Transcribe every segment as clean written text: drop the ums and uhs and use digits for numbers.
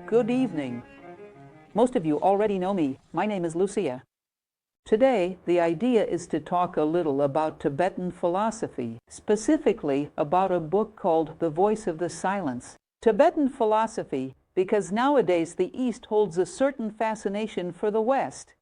Good evening. Most of you already know me. My name is Lucia. Today, the idea is to talk a little about Tibetan philosophy, specifically about a book called The Voice of the Silence. Tibetan philosophy, because nowadays the East holds a certain fascination for the West.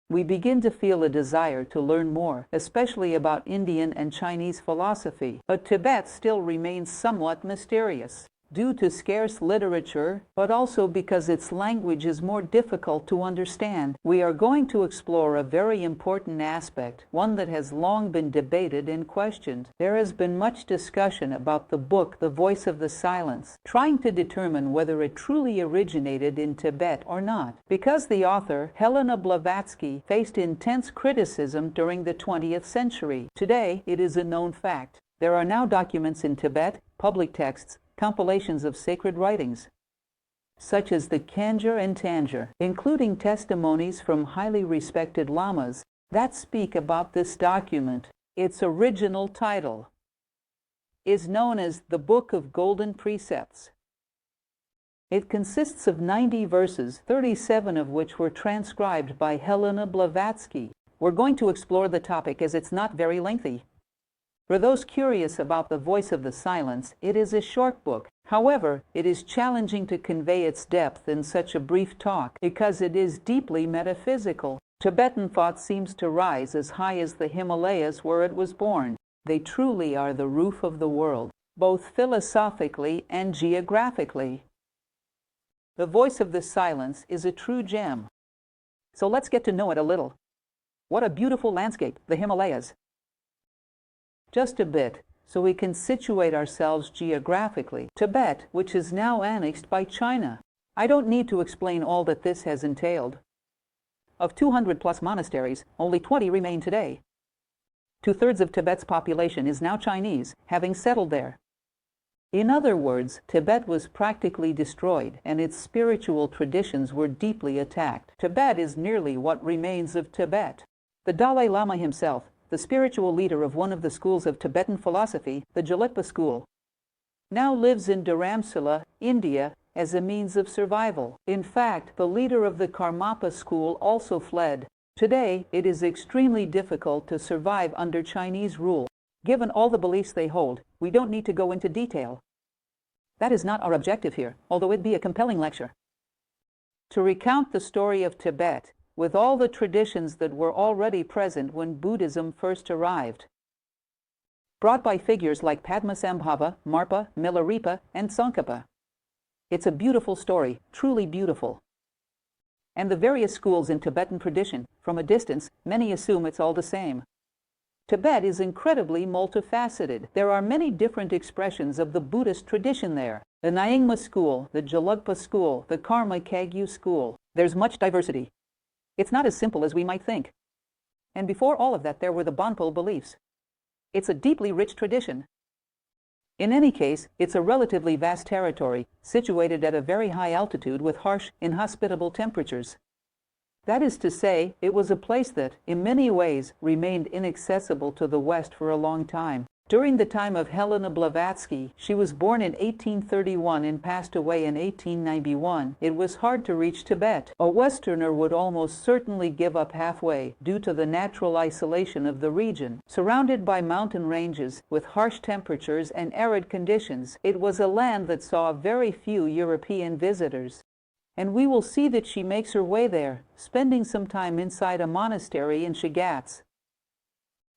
We begin to feel a desire to learn more, especially about Indian and Chinese philosophy, but Tibet still remains somewhat mysterious, due to scarce literature, but also because its language is more difficult to understand. We are going to explore a very important aspect, one that has long been debated and questioned. There has been much discussion about the book The Voice of the Silence, trying to determine whether it truly originated in Tibet or not, because the author, Helena Blavatsky, faced intense criticism during the 20th century. Today, it is a known fact. There are now documents in Tibet, public texts, compilations of sacred writings, such as the Kanjar and Tanjar, including testimonies from highly respected lamas that speak about this document. Its original title is known as the Book of Golden Precepts. It consists of 90 verses, 37 of which were transcribed by Helena Blavatsky. We're going to explore the topic as it's not very lengthy. For those curious about The Voice of the Silence, it is a short book. However, it is challenging to convey its depth in such a brief talk because it is deeply metaphysical. Tibetan thought seems to rise as high as the Himalayas where it was born. They truly are the roof of the world, both philosophically and geographically. The Voice of the Silence is a true gem. So let's get to know it a little. What a beautiful landscape, the Himalayas. Just a bit, so we can situate ourselves geographically. Tibet, which is now annexed by China. I don't need to explain all that this has entailed. Of 200 plus monasteries, only 20 remain today. 2/3 of Tibet's population is now Chinese, having settled there. In other words, Tibet was practically destroyed, and its spiritual traditions were deeply attacked. Tibet is nearly what remains of Tibet. The Dalai Lama himself, the spiritual leader of one of the schools of Tibetan philosophy, the Gelugpa school, now lives in Dharamsala, India, as a means of survival. In fact, the leader of the Karmapa school also fled. Today, it is extremely difficult to survive under Chinese rule. Given all the beliefs they hold, we don't need to go into detail. That is not our objective here, although it be a compelling lecture. To recount the story of Tibet, with all the traditions that were already present when Buddhism first arrived, brought by figures like Padmasambhava, Marpa, Milarepa, and Tsongkhapa. It's a beautiful story, truly beautiful. And the various schools in Tibetan tradition, from a distance, many assume it's all the same. Tibet is incredibly multifaceted. There are many different expressions of the Buddhist tradition there. The Nyingma school, the Gelugpa school, the Karma Kagyu school. There's much diversity. It's not as simple as we might think. And before all of that, there were the Bonpo beliefs. It's a deeply rich tradition. In any case, it's a relatively vast territory, situated at a very high altitude with harsh, inhospitable temperatures. That is to say, it was a place that, in many ways, remained inaccessible to the West for a long time. During the time of Helena Blavatsky, she was born in 1831 and passed away in 1891. It was hard to reach Tibet. A Westerner would almost certainly give up halfway due to the natural isolation of the region. Surrounded by mountain ranges, with harsh temperatures and arid conditions, it was a land that saw very few European visitors. And we will see that she makes her way there, spending some time inside a monastery in Shigatse,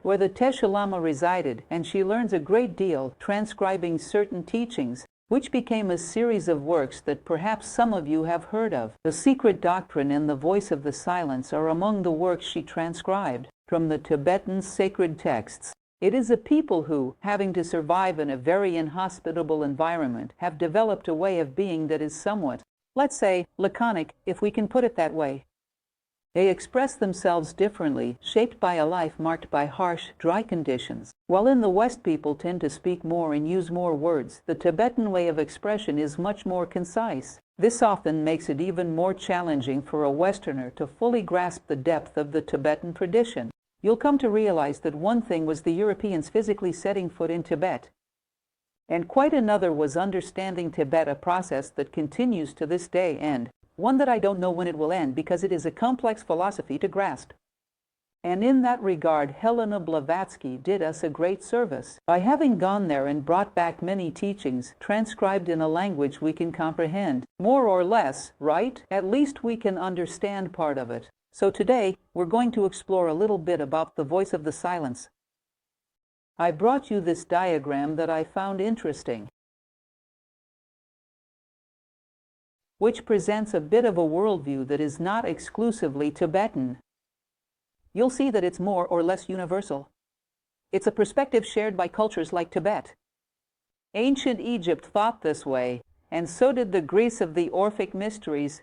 where the Tesha Lama resided, and she learns a great deal, transcribing certain teachings, which became a series of works that perhaps some of you have heard of. The Secret Doctrine and The Voice of the Silence are among the works she transcribed from the Tibetan sacred texts. It is a people who, having to survive in a very inhospitable environment, have developed a way of being that is somewhat, let's say, laconic, if we can put it that way. They express themselves differently, shaped by a life marked by harsh, dry conditions. While in the West people tend to speak more and use more words, the Tibetan way of expression is much more concise. This often makes it even more challenging for a Westerner to fully grasp the depth of the Tibetan tradition. you'll come to realize that one thing was the Europeans physically setting foot in Tibet, and quite another was understanding Tibet, a process that continues to this day, and one that I don't know when it will end because it is a complex philosophy to grasp. And in that regard, Helena Blavatsky did us a great service by having gone there and brought back many teachings transcribed in a language we can comprehend, more or less, right? At least we can understand part of it. So today, we're going to explore a little bit about the voice of the silence. I brought you this diagram that I found interesting, which presents a bit of a worldview that is not exclusively Tibetan. You'll see that it's more or less universal. It's a perspective shared by cultures like Tibet. Ancient Egypt thought this way, and so did the Greece of the Orphic mysteries,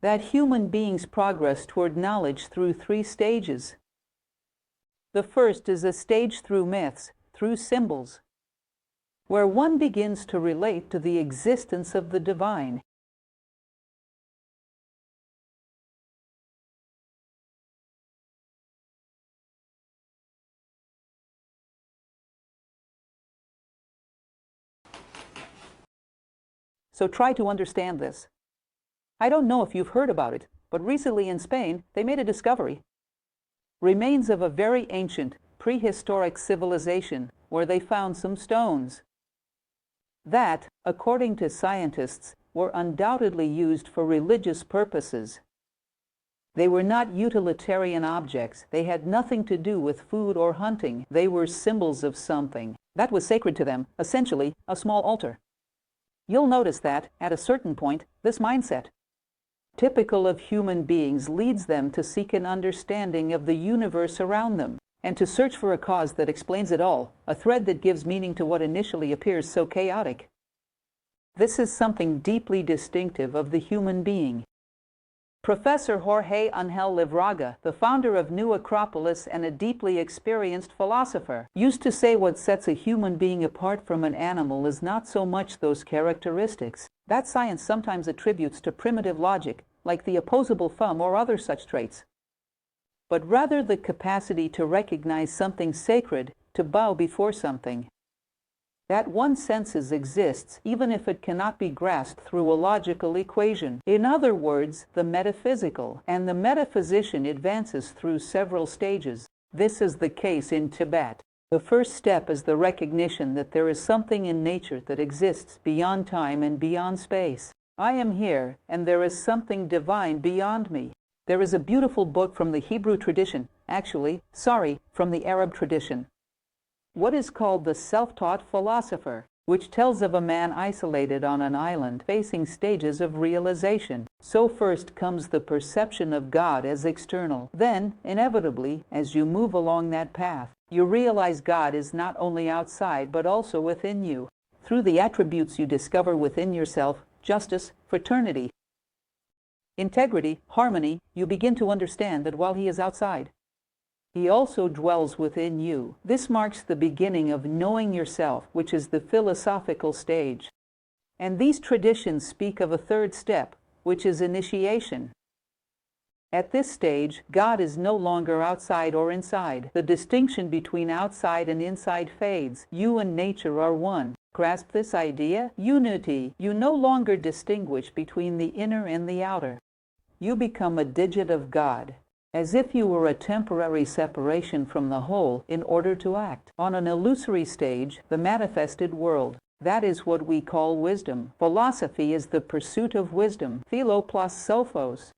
that human beings progress toward knowledge through 3 stages. The first is a stage through myths, through symbols, where one begins to relate to the existence of the divine. So try to understand this. I don't know if you've heard about it, but recently in Spain, they made a discovery. Remains of a very ancient, prehistoric civilization where they found some stones that, according to scientists, were undoubtedly used for religious purposes. They were not utilitarian objects. They had nothing to do with food or hunting. They were symbols of something that was sacred to them, essentially a small altar. You'll notice that, at a certain point, this mindset, typical of human beings, leads them to seek an understanding of the universe around them, and to search for a cause that explains it all, a thread that gives meaning to what initially appears so chaotic. This is something deeply distinctive of the human being. Professor Jorge Angel Livraga, the founder of New Acropolis and a deeply experienced philosopher, used to say what sets a human being apart from an animal is not so much those characteristics that science sometimes attributes to primitive logic, like the opposable thumb or other such traits, but rather the capacity to recognize something sacred, to bow before something that one senses exists, even if it cannot be grasped through a logical equation. In other words, the metaphysical, and the metaphysician advances through several stages. This is the case in Tibet. The first step is the recognition that there is something in nature that exists beyond time and beyond space. I am here, and there is something divine beyond me. There is a beautiful book from the Hebrew tradition, from the Arab tradition, what is called the self-taught philosopher, which tells of a man isolated on an island facing stages of realization. So first comes the perception of God as external. Then, inevitably, as you move along that path, you realize God is not only outside but also within you, through the attributes you discover within yourself: justice, fraternity, integrity, harmony. You begin to understand that while He is outside, He also dwells within you. This marks the beginning of knowing yourself, which is the philosophical stage. And these traditions speak of a third step, which is initiation. At this stage, God is no longer outside or inside. The distinction between outside and inside fades. You and nature are one. Grasp this idea? Unity. You no longer distinguish between the inner and the outer. You become a digit of God, as if you were a temporary separation from the whole in order to act on an illusory stage, the manifested world. That is what we call wisdom. Philosophy is the pursuit of wisdom, philo plus sophos.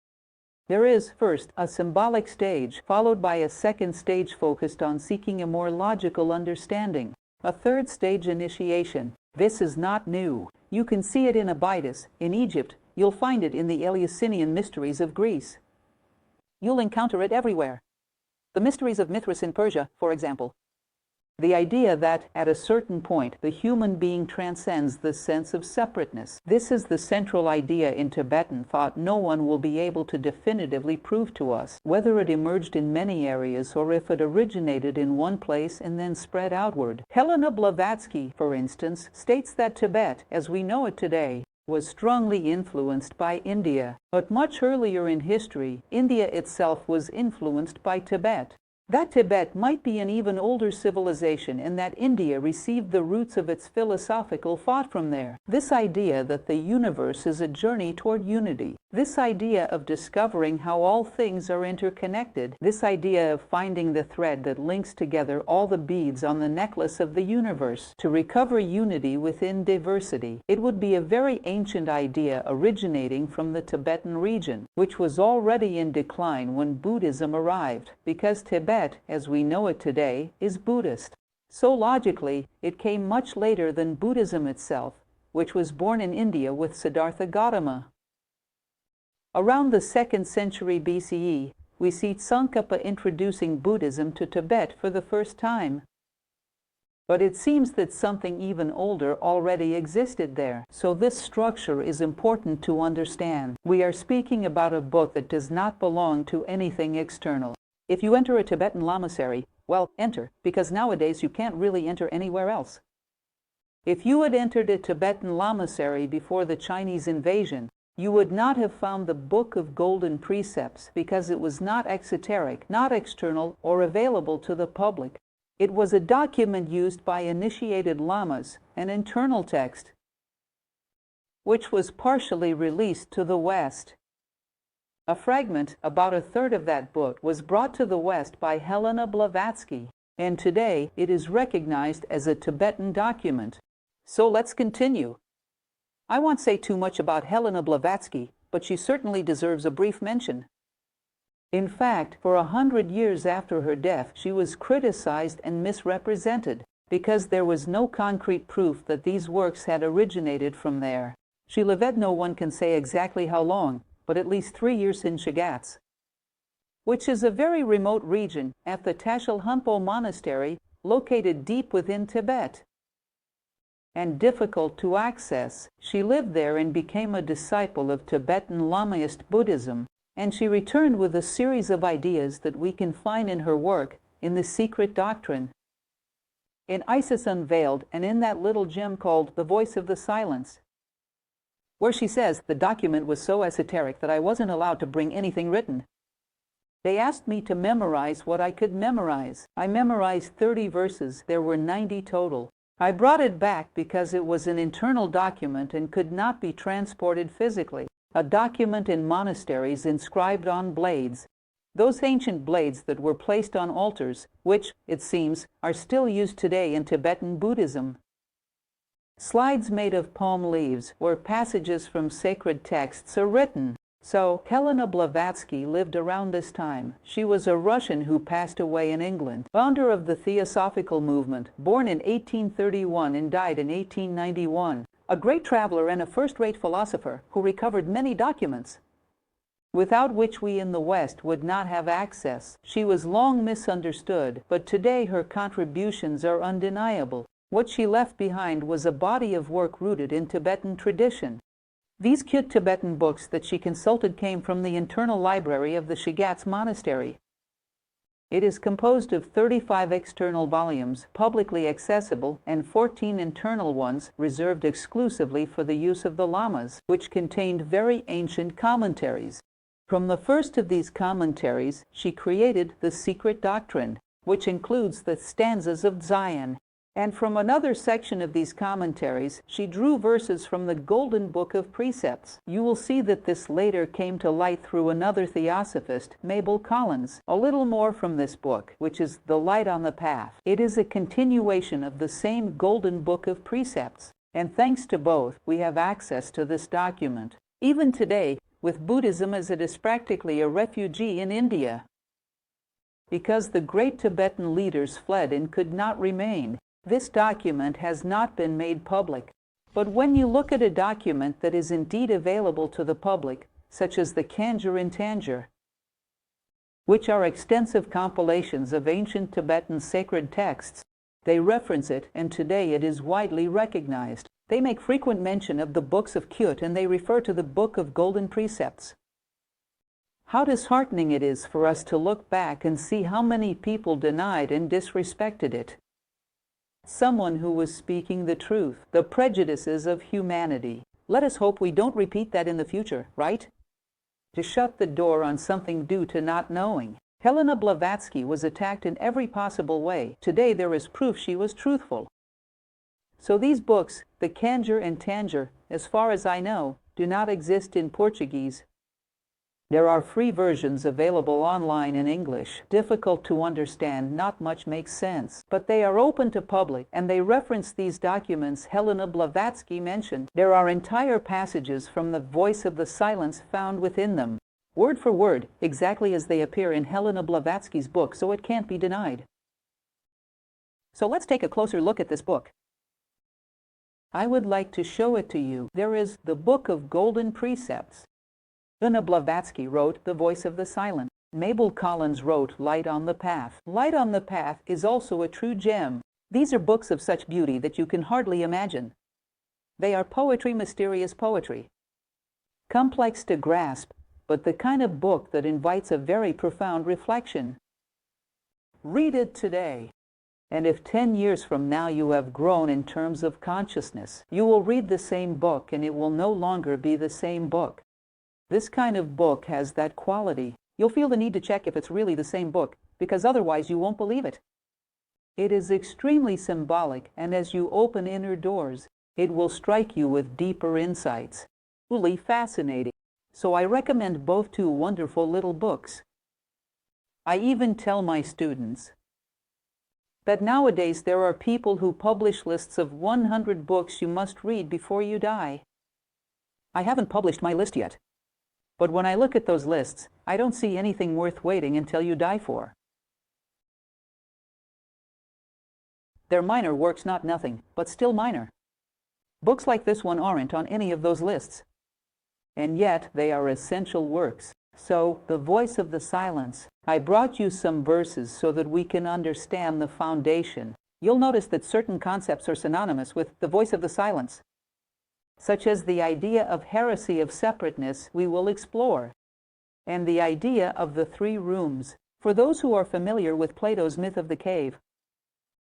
There is, first, a symbolic stage, followed by a second stage focused on seeking a more logical understanding. A third stage, initiation. This is not new. You can see it in Abydos, in Egypt. You'll find it in the Eleusinian mysteries of Greece. You'll encounter it everywhere. The mysteries of Mithras in Persia, for example. The idea that, at a certain point, the human being transcends the sense of separateness. This is the central idea in Tibetan thought. No one will be able to definitively prove to us whether it emerged in many areas or if it originated in one place and then spread outward. Helena Blavatsky, for instance, states that Tibet, as we know it today, was strongly influenced by India, but much earlier in history, India itself was influenced by Tibet. That Tibet might be an even older civilization and that India received the roots of its philosophical thought from there. This idea that the universe is a journey toward unity, this idea of discovering how all things are interconnected, this idea of finding the thread that links together all the beads on the necklace of the universe to recover unity within diversity. It would be a very ancient idea originating from the Tibetan region, which was already in decline when Buddhism arrived, because Tibet, as we know it today, is Buddhist. So logically, it came much later than Buddhism itself, which was born in India with Siddhartha Gautama. Around the 2nd century BCE, we see Tsongkhapa introducing Buddhism to Tibet for the first time. But it seems that something even older already existed there, so this structure is important to understand. We are speaking about a book that does not belong to anything external. If you enter a Tibetan lamasery, well, enter, because nowadays you can't really enter anywhere else. If you had entered a Tibetan lamasery before the Chinese invasion, you would not have found the Book of Golden Precepts because it was not exoteric, not external, or available to the public. It was a document used by initiated lamas, an internal text, which was partially released to the West. A fragment, about a third of that book, was brought to the West by Helena Blavatsky, and today it is recognized as a Tibetan document. So let's continue. I won't say too much about Helena Blavatsky, but she certainly deserves a brief mention. In fact, for 100 years after her death, she was criticized and misrepresented, because there was no concrete proof that these works had originated from there. She lived, no one can say exactly how long, but at least 3 years in Shigatse, which is a very remote region at the Tashil Hunpo Monastery, located deep within Tibet, and difficult to access. She lived there and became a disciple of Tibetan Lamaist Buddhism, and she returned with a series of ideas that we can find in her work in The Secret Doctrine, in Isis Unveiled, and in that little gem called The Voice of the Silence, where she says the document was so esoteric that I wasn't allowed to bring anything written. They asked me to memorize what I could memorize. I memorized 30 verses. There were 90 total. I brought it back because it was an internal document and could not be transported physically. A document in monasteries inscribed on blades. Those ancient blades that were placed on altars, which, it seems, are still used today in Tibetan Buddhism. Slides made of palm leaves, where passages from sacred texts are written. So, Helena Blavatsky lived around this time. She was a Russian who passed away in England, founder of the Theosophical movement, born in 1831 and died in 1891. A great traveler and a first-rate philosopher who recovered many documents, without which we in the West would not have access. She was long misunderstood, but today her contributions are undeniable. What she left behind was a body of work rooted in Tibetan tradition. These cute Tibetan books that she consulted came from the internal library of the Shigatse Monastery. It is composed of 35 external volumes, publicly accessible, and 14 internal ones reserved exclusively for the use of the lamas, which contained very ancient commentaries. From the first of these commentaries, she created The Secret Doctrine, which includes the stanzas of Zion. And from another section of these commentaries, she drew verses from the Golden Book of Precepts. You will see that this later came to light through another theosophist, Mabel Collins. A little more from this book, which is The Light on the Path. It is a continuation of the same Golden Book of Precepts. And thanks to both, we have access to this document. Even today, with Buddhism as it is practically a refugee in India, because the great Tibetan leaders fled and could not remain, this document has not been made public. But when you look at a document that is indeed available to the public, such as the Kanjur and Tanjur, which are extensive compilations of ancient Tibetan sacred texts, they reference it, and today it is widely recognized. They make frequent mention of the books of Kyut, and they refer to the Book of Golden Precepts. How disheartening it is for us to look back and see how many people denied and disrespected it. Someone who was speaking the truth, the prejudices of humanity. Let us hope we don't repeat that in the future, right? To shut the door on something due to not knowing. Helena Blavatsky was attacked in every possible way. Today there is proof she was truthful. So these books, The Candor and Tangier, as far as I know, do not exist in Portuguese. There are free versions available online in English. Difficult to understand, not much makes sense. But they are open to public, and they reference these documents Helena Blavatsky mentioned. There are entire passages from the Voice of the Silence found within them, word for word, exactly as they appear in Helena Blavatsky's book, so it can't be denied. So let's take a closer look at this book. I would like to show it to you. There is the Book of Golden Precepts. Helena Blavatsky wrote The Voice of the Silent. Mabel Collins wrote Light on the Path. Light on the Path is also a true gem. These are books of such beauty that you can hardly imagine. They are poetry, mysterious poetry. Complex to grasp, but the kind of book that invites a very profound reflection. Read it today. And if 10 years from now you have grown in terms of consciousness, you will read the same book and it will no longer be the same book. This kind of book has that quality. You'll feel the need to check if it's really the same book, because otherwise you won't believe it. It is extremely symbolic, and as you open inner doors, it will strike you with deeper insights. Truly fascinating. So I recommend both two wonderful little books. I even tell my students that nowadays there are people who publish lists of 100 books you must read before you die. I haven't published my list yet. But when I look at those lists, I don't see anything worth waiting until you die for. They're minor works, not nothing, but still minor. Books like this one aren't on any of those lists. And yet, they are essential works. So, The Voice of the Silence. I brought you some verses so that we can understand the foundation. You'll notice that certain concepts are synonymous with The Voice of the Silence, such as the idea of heresy of separateness we will explore, and the idea of the 3 rooms. For those who are familiar with Plato's myth of the cave,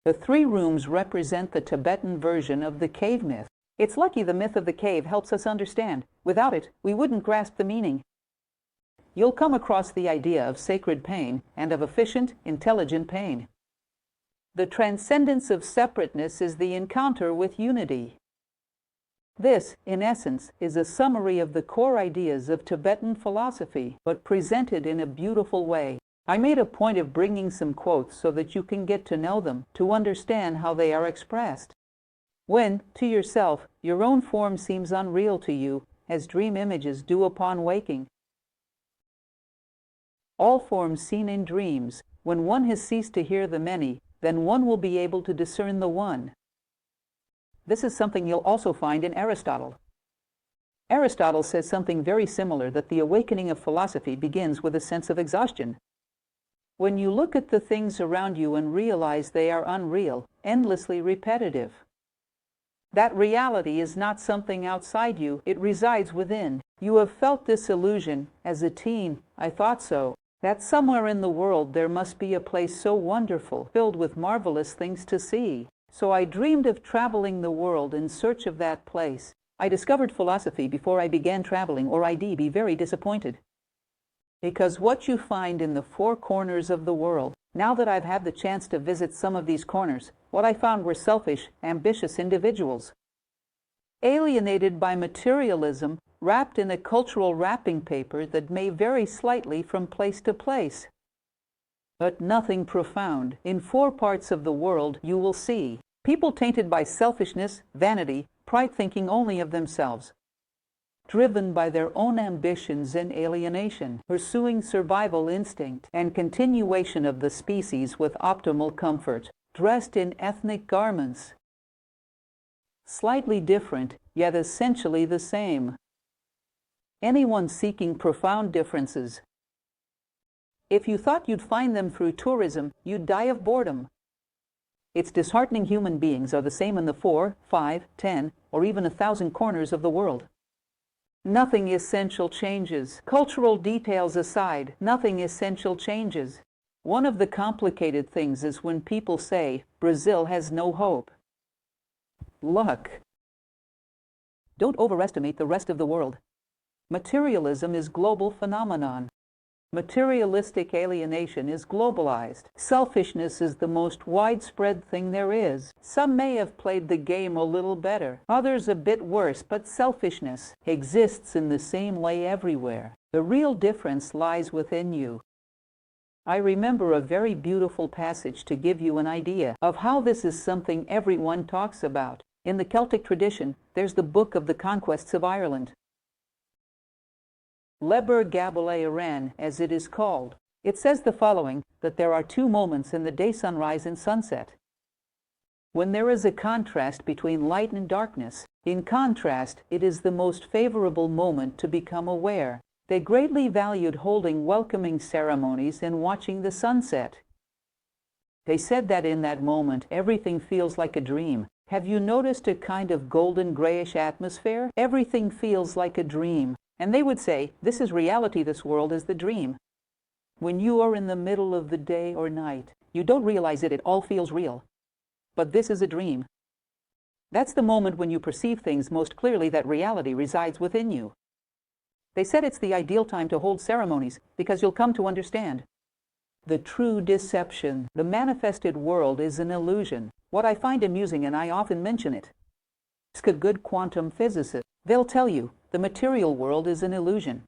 the 3 rooms represent the Tibetan version of the cave myth. It's lucky the myth of the cave helps us understand. Without it, we wouldn't grasp the meaning. You'll come across the idea of sacred pain and of efficient, intelligent pain. The transcendence of separateness is the encounter with unity. This, in essence, is a summary of the core ideas of Tibetan philosophy, but presented in a beautiful way. I made a point of bringing some quotes so that you can get to know them, to understand how they are expressed. When, to yourself, your own form seems unreal to you, as dream images do upon waking. All forms seen in dreams, when one has ceased to hear the many, then one will be able to discern the one. This is something you'll also find in Aristotle. Aristotle says something very similar, that the awakening of philosophy begins with a sense of exhaustion. When you look at the things around you and realize they are unreal, endlessly repetitive. That reality is not something outside you, it resides within. You have felt this illusion as a teen. I thought so. That somewhere in the world there must be a place so wonderful, filled with marvelous things to see. So I dreamed of traveling the world in search of that place. I discovered philosophy before I began traveling, or I'd be very disappointed. Because what you find in the 4 corners of the world, now that I've had the chance to visit some of these corners, what I found were selfish, ambitious individuals. Alienated by materialism, wrapped in a cultural wrapping paper that may vary slightly from place to place. But nothing profound. In 4 parts of the world you will see people tainted by selfishness, vanity, pride, thinking only of themselves, driven by their own ambitions and alienation, pursuing survival instinct and continuation of the species with optimal comfort, dressed in ethnic garments, slightly different, yet essentially the same. Anyone seeking profound differences, if you thought you'd find them through tourism, you'd die of boredom. It's disheartening. Human beings are the same in the 4, 5, 10, or even 1,000 corners of the world. Nothing essential changes. Cultural details aside, nothing essential changes. One of the complicated things is when people say, Brazil has no hope. Luck. Don't overestimate the rest of the world. Materialism is global phenomenon. Materialistic alienation is globalized. Selfishness is the most widespread thing there is. Some may have played the game a little better, others a bit worse, but selfishness exists in the same way everywhere. The real difference lies within you. I remember a very beautiful passage to give you an idea of how this is something everyone talks about. In the Celtic tradition, there's the Book of the Conquests of Ireland. Leber Gabale Iran, as it is called. It says the following, that there are two moments in the day: sunrise and sunset. When there is a contrast between light and darkness, in contrast, it is the most favorable moment to become aware. They greatly valued holding welcoming ceremonies and watching the sunset. They said that in that moment, everything feels like a dream. Have you noticed a kind of golden grayish atmosphere? Everything feels like a dream. And they would say, this is reality, this world is the dream. When you are in the middle of the day or night, you don't realize it all feels real. But this is a dream. That's the moment when you perceive things most clearly, that reality resides within you. They said it's the ideal time to hold ceremonies, because you'll come to understand. The true deception, the manifested world, is an illusion. What I find amusing, and I often mention it, ask a good quantum physicist, they'll tell you, the material world is an illusion.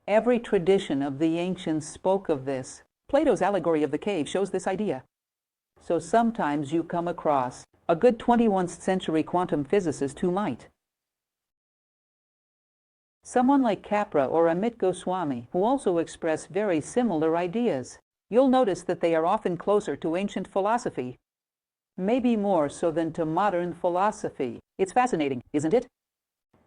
Every tradition of the ancients spoke of this. Plato's allegory of the cave shows this idea. So sometimes you come across a good 21st century quantum physicist who might. Someone like Capra or Amit Goswami, who also express very similar ideas. You'll notice that they are often closer to ancient philosophy, maybe more so than to modern philosophy. It's fascinating, isn't it?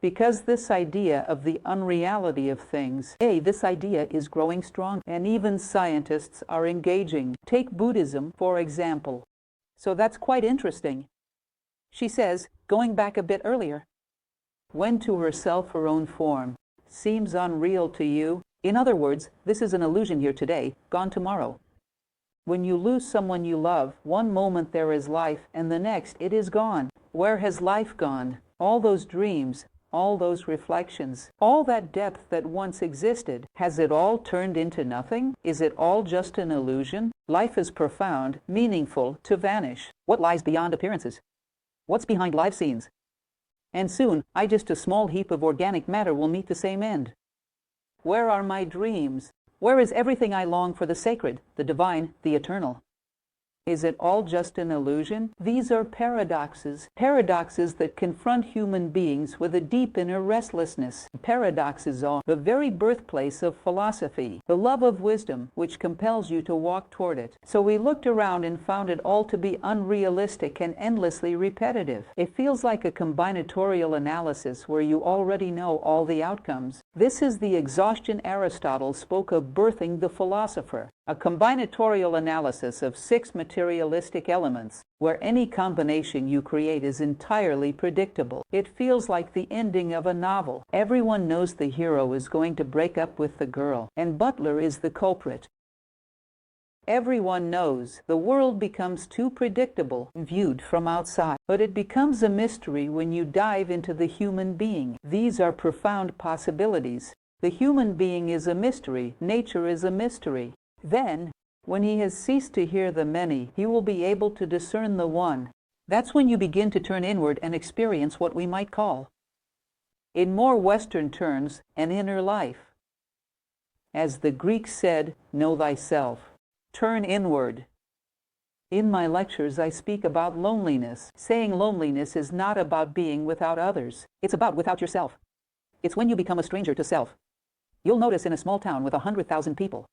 Because this idea of the unreality of things, this idea is growing strong, and even scientists are engaging. Take Buddhism, for example. So that's quite interesting. She says, going back a bit earlier, when to herself her own form seems unreal to you. In other words, this is an illusion here today, gone tomorrow. When you lose someone you love, one moment there is life, and the next it is gone. Where has life gone? All those dreams, all those reflections, all that depth that once existed, has it all turned into nothing? Is it all just an illusion? Life is profound, meaningful, to vanish. What lies beyond appearances? What's behind live scenes? And soon, just a small heap of organic matter will meet the same end. Where are my dreams? Where is everything I long for, the sacred, the divine, the eternal? Is it all just an illusion? These are paradoxes that confront human beings with a deep inner restlessness. Paradoxes are the very birthplace of philosophy, the love of wisdom, which compels you to walk toward it. So we looked around and found it all to be unrealistic and endlessly repetitive. It feels like a combinatorial analysis where you already know all the outcomes. This is the exhaustion Aristotle spoke of birthing the philosopher. A combinatorial analysis of 6 materialistic elements, where any combination you create is entirely predictable. It feels like the ending of a novel. Everyone knows the hero is going to break up with the girl, and Butler is the culprit. Everyone knows the world becomes too predictable viewed from outside, but it becomes a mystery when you dive into the human being. These are profound possibilities. The human being is a mystery. Nature is a mystery. Then, when he has ceased to hear the many, he will be able to discern the one. That's when you begin to turn inward and experience what we might call, in more Western terms, an inner life. As the Greeks said, know thyself. Turn inward. In my lectures I speak about loneliness, saying loneliness is not about being without others. It's about without yourself. It's when you become a stranger to self. You'll notice in a small town with 100,000 people,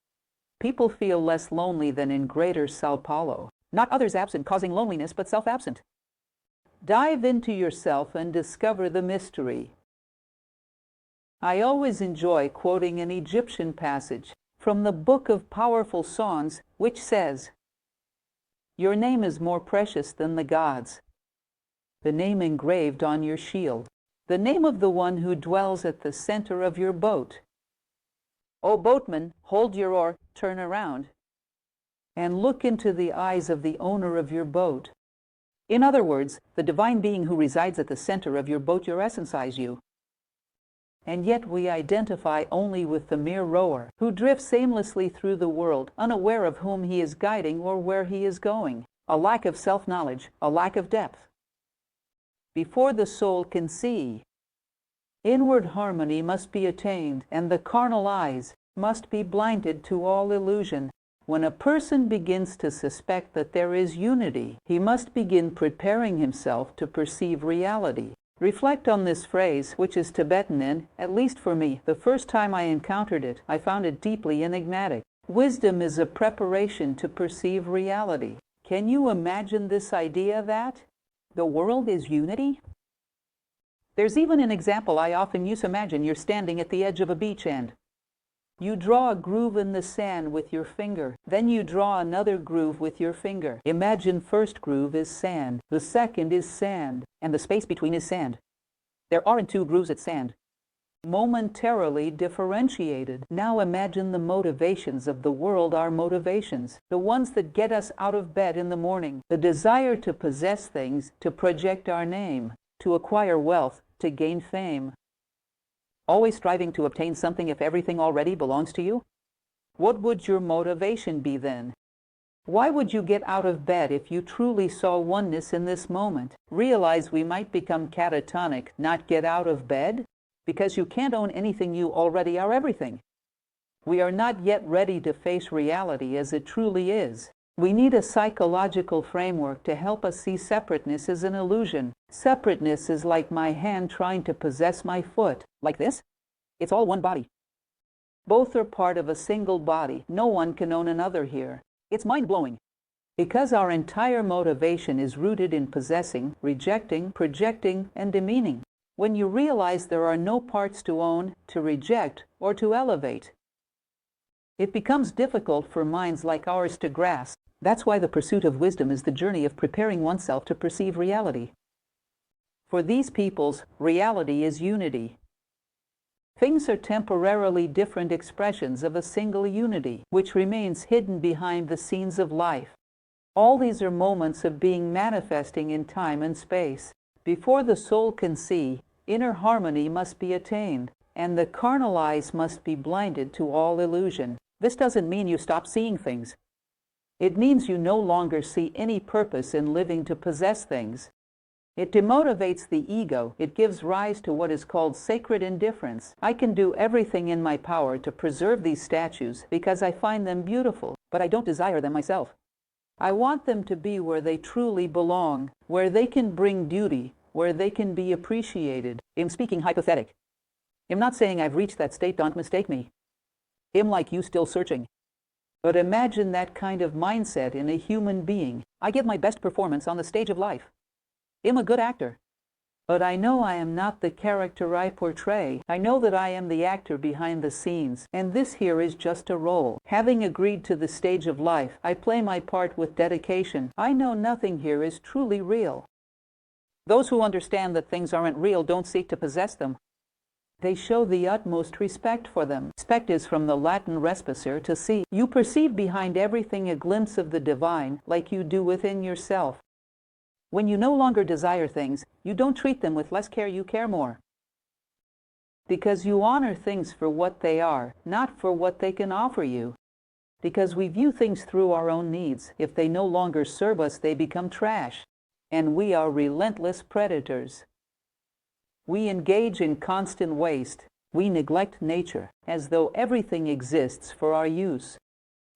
people feel less lonely than in greater Sao Paulo. Not others absent causing loneliness, but self-absent. Dive into yourself and discover the mystery. I always enjoy quoting an Egyptian passage from the Book of Powerful Songs, which says, "Your name is more precious than the gods, the name engraved on your shield, the name of the one who dwells at the center of your boat. O boatman, hold your oar, turn around, and look into the eyes of the owner of your boat. In other words, the divine being who resides at the center of your boat, your essence, you. And yet we identify only with the mere rower, who drifts aimlessly through the world, unaware of whom he is guiding or where he is going. A lack of self-knowledge, a lack of depth. Before the soul can see, inward harmony must be attained, and the carnal eyes must be blinded to all illusion. When a person begins to suspect that there is unity, he must begin preparing himself to perceive reality. Reflect on this phrase, which is Tibetan, and, at least for me, the first time I encountered it, I found it deeply enigmatic. Wisdom is a preparation to perceive reality. Can you imagine this idea that the world is unity? There's even an example I often use. Imagine you're standing at the edge of a beach and you draw a groove in the sand with your finger. Then you draw another groove with your finger. Imagine first groove is sand, the second is sand, and the space between is sand. There aren't two grooves, it's sand. Momentarily differentiated. Now imagine the motivations of the world are motivations. The ones that get us out of bed in the morning. The desire to possess things, to project our name, to acquire wealth, to gain fame. Always striving to obtain something if everything already belongs to you? What would your motivation be then? Why would you get out of bed if you truly saw oneness in this moment? Realize we might become catatonic, not get out of bed? Because you can't own anything, you already are everything. We are not yet ready to face reality as it truly is. We need a psychological framework to help us see separateness as an illusion. Separateness is like my hand trying to possess my foot. Like this? It's all one body. Both are part of a single body. No one can own another here. It's mind-blowing. Because our entire motivation is rooted in possessing, rejecting, projecting, and demeaning. When you realize there are no parts to own, to reject, or to elevate, it becomes difficult for minds like ours to grasp. That's why the pursuit of wisdom is the journey of preparing oneself to perceive reality. For these peoples, reality is unity. Things are temporarily different expressions of a single unity, which remains hidden behind the scenes of life. All these are moments of being manifesting in time and space. Before the soul can see, inner harmony must be attained, and the carnal eyes must be blinded to all illusion. This doesn't mean you stop seeing things. It means you no longer see any purpose in living to possess things. It demotivates the ego. It gives rise to what is called sacred indifference. I can do everything in my power to preserve these statues because I find them beautiful, but I don't desire them myself. I want them to be where they truly belong, where they can bring beauty, where they can be appreciated. I'm speaking hypothetic. I'm not saying I've reached that state, don't mistake me. I'm like you, still searching. But imagine that kind of mindset in a human being. I give my best performance on the stage of life. I'm a good actor. But I know I am not the character I portray. I know that I am the actor behind the scenes, and this here is just a role. Having agreed to the stage of life, I play my part with dedication. I know nothing here is truly real. Those who understand that things aren't real don't seek to possess them. They show the utmost respect for them. Respect is from the Latin respicer, to see. You perceive behind everything a glimpse of the divine, like you do within yourself. When you no longer desire things, you don't treat them with less care, you care more. Because you honor things for what they are, not for what they can offer you. Because we view things through our own needs. If they no longer serve us, they become trash. And we are relentless predators. We engage in constant waste. We neglect nature, as though everything exists for our use.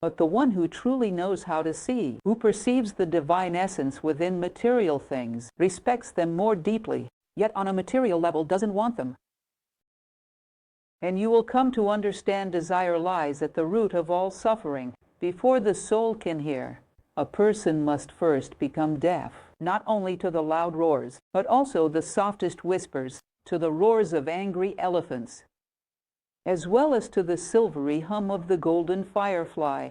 But the one who truly knows how to see, who perceives the divine essence within material things, respects them more deeply, yet on a material level doesn't want them. And you will come to understand desire lies at the root of all suffering. Before the soul can hear, a person must first become deaf. Not only to the loud roars, but also the softest whispers, to the roars of angry elephants, as well as to the silvery hum of the golden firefly.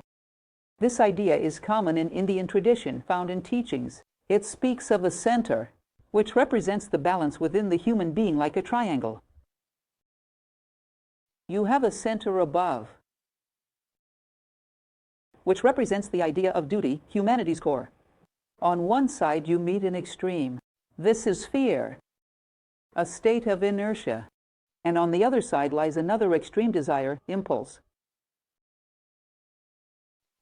This idea is common in Indian tradition, found in teachings. It speaks of a center, which represents the balance within the human being like a triangle. You have a center above, which represents the idea of duty, humanity's core. On one side you meet an extreme. This is fear, a state of inertia. And on the other side lies another extreme desire, impulse.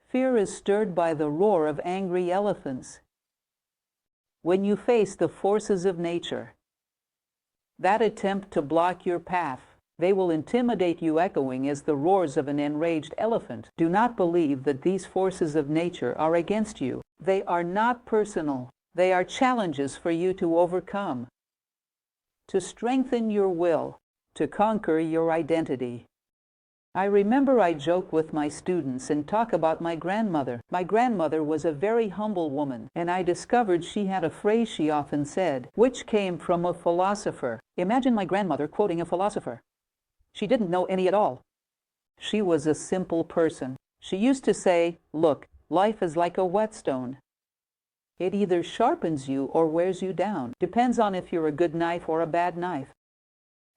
Fear is stirred by the roar of angry elephants. When you face the forces of nature that attempt to block your path, they will intimidate you, echoing as the roars of an enraged elephant. Do not believe that these forces of nature are against you. They are not personal. They are challenges for you to overcome, to strengthen your will, to conquer your identity. I remember I joke with my students and talk about my grandmother. My grandmother was a very humble woman, and I discovered she had a phrase she often said, which came from a philosopher. Imagine my grandmother quoting a philosopher. She didn't know any at all. She was a simple person. She used to say, "Look, life is like a whetstone. It either sharpens you or wears you down. Depends on if you're a good knife or a bad knife."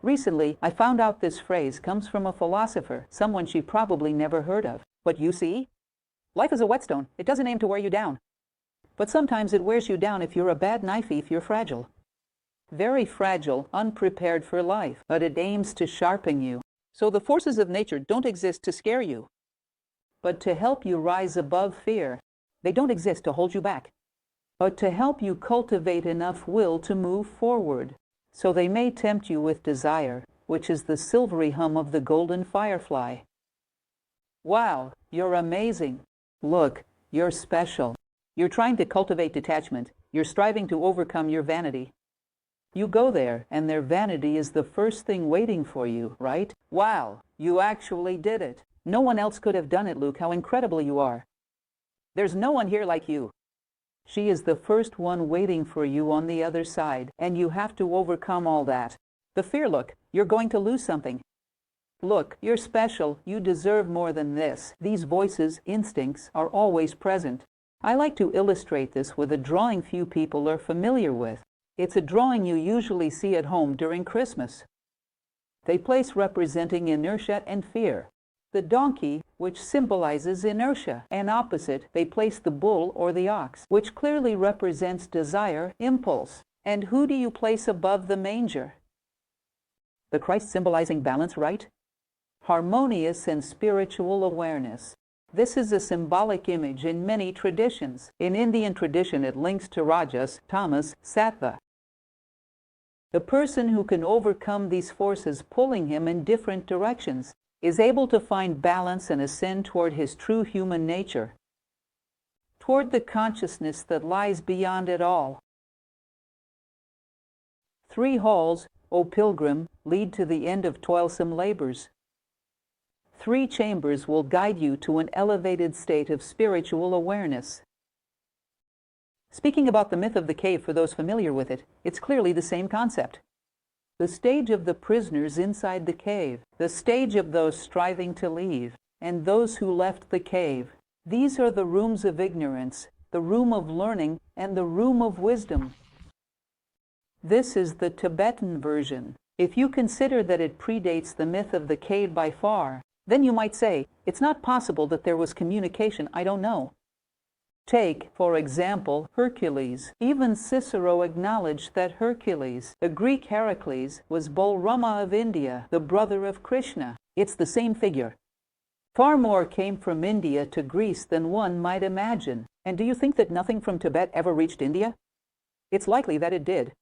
Recently, I found out this phrase comes from a philosopher, someone she probably never heard of. But you see, life is a whetstone. It doesn't aim to wear you down. But sometimes it wears you down if you're a bad knife, if you're fragile. Very fragile, unprepared for life, but it aims to sharpen you. So the forces of nature don't exist to scare you, but to help you rise above fear. They don't exist to hold you back, but to help you cultivate enough will to move forward. So they may tempt you with desire, which is the silvery hum of the golden firefly. Wow, you're amazing. Look, you're special. You're trying to cultivate detachment. You're striving to overcome your vanity. You go there, and their vanity is the first thing waiting for you, right? Wow, you actually did it. No one else could have done it, Luke. How incredible you are. There's no one here like you. She is the first one waiting for you on the other side, and you have to overcome all that. The fear, look, you're going to lose something. Look, you're special. You deserve more than this. These voices, instincts, are always present. I like to illustrate this with a drawing few people are familiar with. It's a drawing you usually see at home during Christmas. They place representing inertia and fear. The donkey, which symbolizes inertia, and opposite, they place the bull or the ox, which clearly represents desire, impulse. And who do you place above the manger? The Christ symbolizing balance, right? Harmonious and spiritual awareness. This is a symbolic image in many traditions. In Indian tradition, it links to Rajas, Tamas, Sattva. The person who can overcome these forces pulling him in different directions is able to find balance and ascend toward his true human nature, toward the consciousness that lies beyond it all. 3 halls, O pilgrim, lead to the end of toilsome labors. 3 chambers will guide you to an elevated state of spiritual awareness. Speaking about the myth of the cave, for those familiar with it, it's clearly the same concept. The stage of the prisoners inside the cave, the stage of those striving to leave, and those who left the cave. These are the rooms of ignorance, the room of learning, and the room of wisdom. This is the Tibetan version. If you consider that it predates the myth of the cave by far, then you might say, it's not possible that there was communication, I don't know. Take, for example, Hercules. Even Cicero acknowledged that Hercules, the Greek Heracles, was Balarama of India, the brother of Krishna. It's the same figure. Far more came from India to Greece than one might imagine. And do you think that nothing from Tibet ever reached India? It's likely that it did.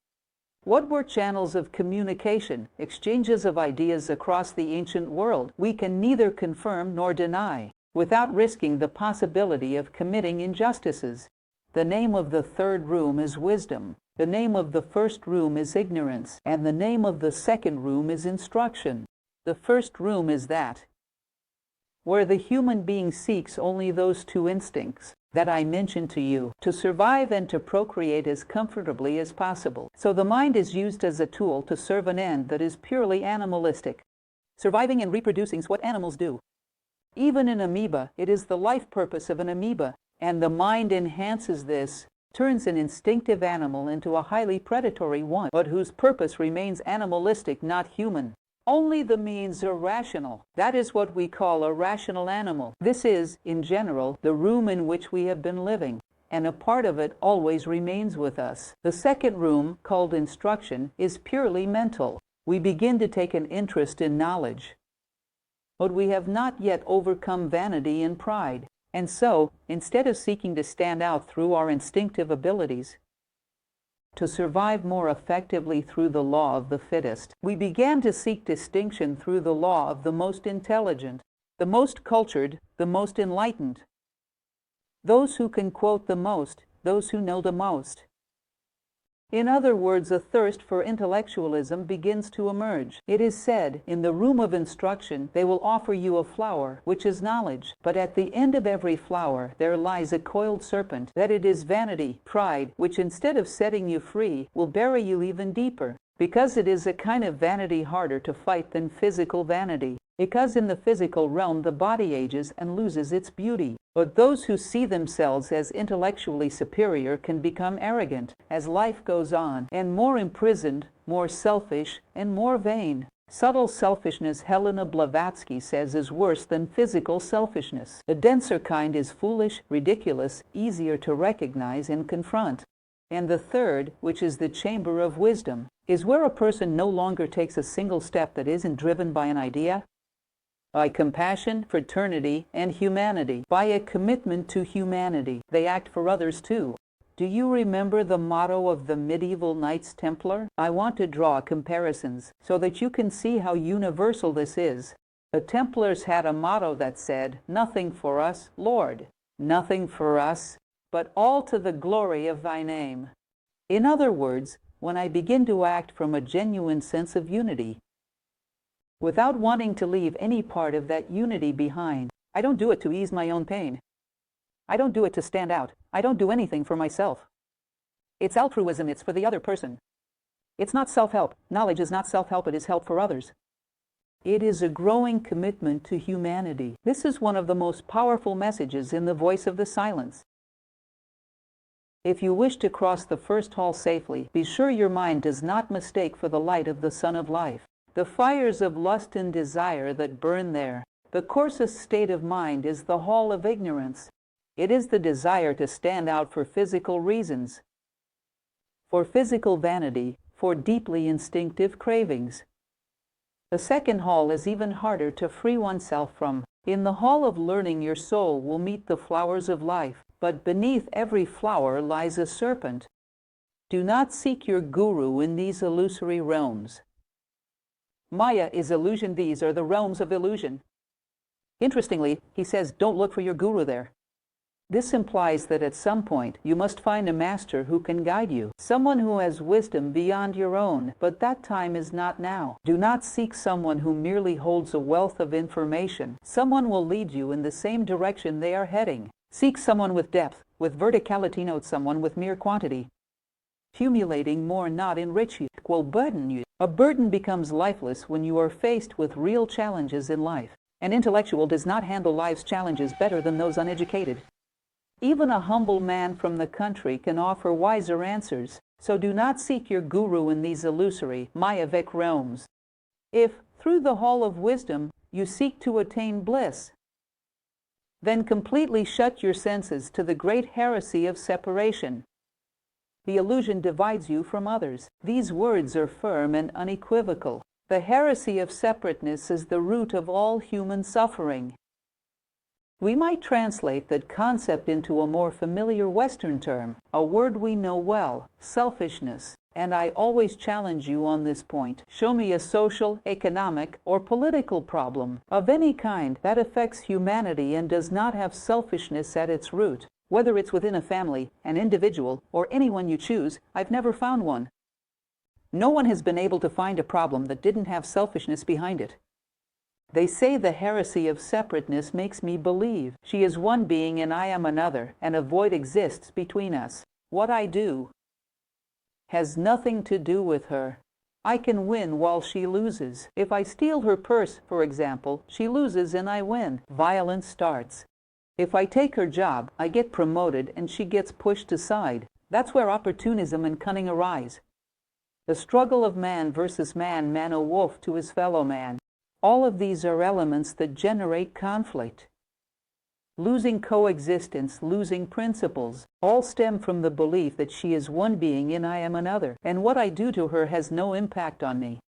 What were channels of communication, exchanges of ideas across the ancient world? We can neither confirm nor deny, without risking the possibility of committing injustices. The name of the 3rd room is wisdom. The name of the 1st room is ignorance. And the name of the 2nd room is instruction. The 1st room is that where the human being seeks only those 2 instincts that I mentioned to you, to survive and to procreate as comfortably as possible. So the mind is used as a tool to serve an end that is purely animalistic. Surviving and reproducing is what animals do. Even an amoeba, it is the life purpose of an amoeba, and the mind enhances this, turns an instinctive animal into a highly predatory one, but whose purpose remains animalistic, not human. Only the means are rational. That is what we call a rational animal. This is, in general, the room in which we have been living. and a part of it always remains with us. The second room, called instruction, is purely mental. We begin to take an interest in knowledge, but we have not yet overcome vanity and pride. And so, instead of seeking to stand out through our instinctive abilities, to survive more effectively through the law of the fittest, we began to seek distinction through the law of the most intelligent, the most cultured, the most enlightened, those who can quote the most, those who know the most. In other words, a thirst for intellectualism begins to emerge. It is said, in the room of instruction, they will offer you a flower, which is knowledge. But at the end of every flower, there lies a coiled serpent, that it is vanity, pride, which instead of setting you free, will bury you even deeper. Because it is a kind of vanity harder to fight than physical vanity. Because in the physical realm the body ages and loses its beauty. But those who see themselves as intellectually superior can become arrogant as life goes on, and more imprisoned, more selfish, and more vain. Subtle selfishness, Helena Blavatsky says, is worse than physical selfishness. The denser kind is foolish, ridiculous, easier to recognize and confront. And the third, which is the chamber of wisdom, is where a person no longer takes a single step that isn't driven by an idea, by compassion, fraternity, and humanity, by a commitment to humanity. They act for others too. Do you remember the motto of the medieval Knights Templar? I want to draw comparisons so that you can see how universal this is. The Templars had a motto that said, "Nothing for us, Lord, nothing for us, but all to the glory of thy name." In other words, when I begin to act from a genuine sense of unity, without wanting to leave any part of that unity behind, I don't do it to ease my own pain. I don't do it to stand out. I don't do anything for myself. It's altruism, it's for the other person. It's not self-help. Knowledge is not self-help, it is help for others. It is a growing commitment to humanity. This is one of the most powerful messages in the voice of the silence. If you wish to cross the first hall safely, be sure your mind does not mistake for the light of the Sun of Life. The fires of lust and desire that burn there, the coarsest state of mind, is the hall of ignorance. It is the desire to stand out for physical reasons, for physical vanity, for deeply instinctive cravings. The second hall is even harder to free oneself from. In the hall of learning, your soul will meet the flowers of life, but beneath every flower lies a serpent. Do not seek your guru in these illusory realms. Maya is illusion. These are the realms of illusion. Interestingly, he says, don't look for your guru there. This implies that at some point you must find a master who can guide you, someone who has wisdom beyond your own, but that time is not now. Do not seek someone who merely holds a wealth of information. Someone will lead you in the same direction they are heading. Seek someone with depth, with verticality, not someone with mere quantity. Accumulating more not enrich you, will burden you. A burden becomes lifeless when you are faced with real challenges in life. An intellectual does not handle life's challenges better than those uneducated. Even a humble man from the country can offer wiser answers, so do not seek your guru in these illusory, Mayavic realms. If, through the hall of wisdom, you seek to attain bliss, then completely shut your senses to the great heresy of separation. The illusion divides you from others. These words are firm and unequivocal. The heresy of separateness is the root of all human suffering. We might translate that concept into a more familiar Western term, a word we know well, selfishness. And I always challenge you on this point. Show me a social, economic, or political problem of any kind that affects humanity and does not have selfishness at its root. Whether it's within a family, an individual, or anyone you choose, I've never found one. No one has been able to find a problem that didn't have selfishness behind it. They say the heresy of separateness makes me believe she is one being and I am another, and a void exists between us. What I do has nothing to do with her. I can win while she loses. If I steal her purse, for example, she loses and I win. Violence starts. If I take her job, I get promoted and she gets pushed aside. That's where opportunism and cunning arise. The struggle of man versus man, a wolf to his fellow man. All of these are elements that generate conflict. losing coexistence, losing principles, all stem from the belief that she is one being and I am another, and what I do to her has no impact on me.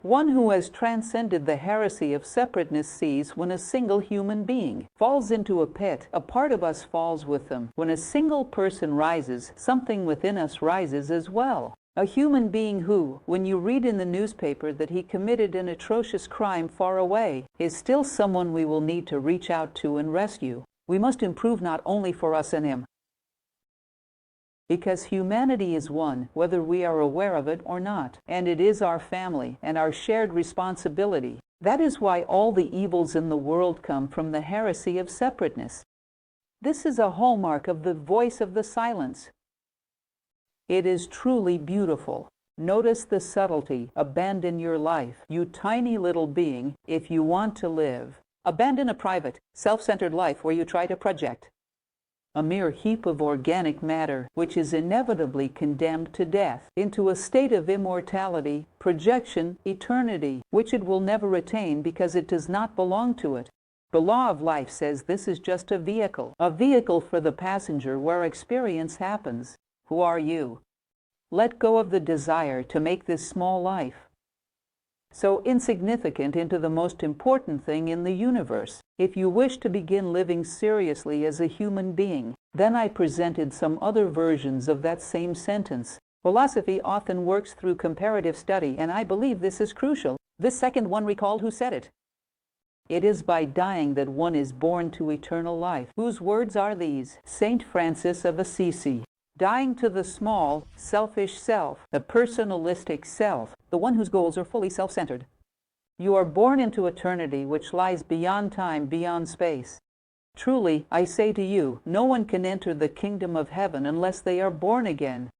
One who has transcended the heresy of separateness sees when a single human being falls into a pit, a part of us falls with them. When a single person rises, something within us rises as well. A human being who, when you read in the newspaper that he committed an atrocious crime far away, is still someone we will need to reach out to and rescue. We must improve not only for us and him, because humanity is one, whether we are aware of it or not, and it is our family and our shared responsibility. That is why all the evils in the world come from the heresy of separateness. This is a hallmark of the voice of the silence. It is truly beautiful. Notice the subtlety. Abandon your life, you tiny little being, if you want to live. Abandon a private, self-centered life where you try to project a mere heap of organic matter, which is inevitably condemned to death, into a state of immortality, projection, eternity, which it will never attain because it does not belong to it. The law of life says this is just a vehicle for the passenger where experience happens. Who are you? Let go of the desire to make this small life so insignificant into the most important thing in the universe. If you wish to begin living seriously as a human being, then I presented some other versions of that same sentence. Philosophy often works through comparative study, and I believe this is crucial. This second one recalled who said it. It is by dying that one is born to eternal life. Whose words are these? Saint Francis of Assisi. Dying to the small, selfish self, the personalistic self, the one whose goals are fully self-centered. You are born into eternity, which lies beyond time, beyond space. Truly, I say to you, no one can enter the kingdom of heaven unless they are born again.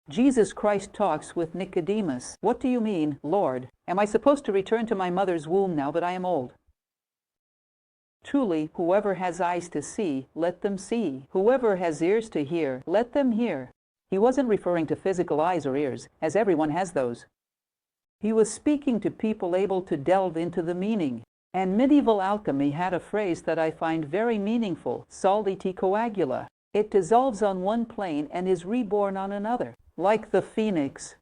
Jesus Christ talks with Nicodemus. What do you mean, Lord? Am I supposed to return to my mother's womb now that I am old? Truly, whoever has eyes to see, let them see. Whoever has ears to hear, let them hear. He wasn't referring to physical eyes or ears, as everyone has those. He was speaking to people able to delve into the meaning. And medieval alchemy had a phrase that I find very meaningful, soliti coagula. It dissolves on one plane and is reborn on another, like the phoenix.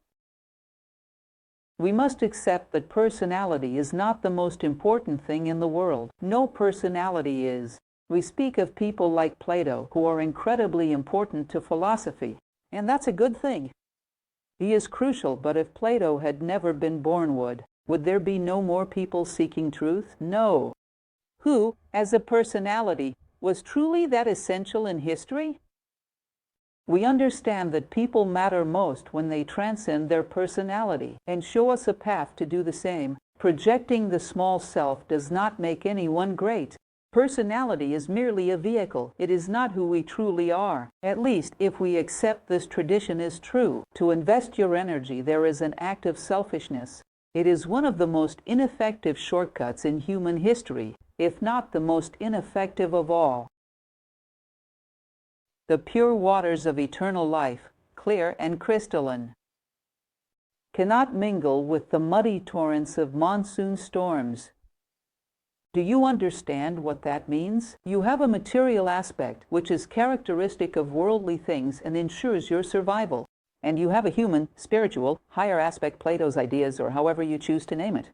We must accept that personality is not the most important thing in the world. No personality is. We speak of people like Plato, who are incredibly important to philosophy, and that's a good thing. He is crucial, but if Plato had never been born, would there be no more people seeking truth? No. Who, as a personality, was truly that essential in history? We understand that people matter most when they transcend their personality and show us a path to do the same. Projecting the small self does not make anyone great. Personality is merely a vehicle. It is not who we truly are. At least, if we accept this tradition is true. To invest your energy, there is an act of selfishness. It is one of the most ineffective shortcuts in human history, if not the most ineffective of all. The pure waters of eternal life, clear and crystalline, cannot mingle with the muddy torrents of monsoon storms. Do you understand what that means? You have a material aspect which is characteristic of worldly things and ensures your survival. And you have a human, spiritual, higher aspect, Plato's ideas, or however you choose to name it.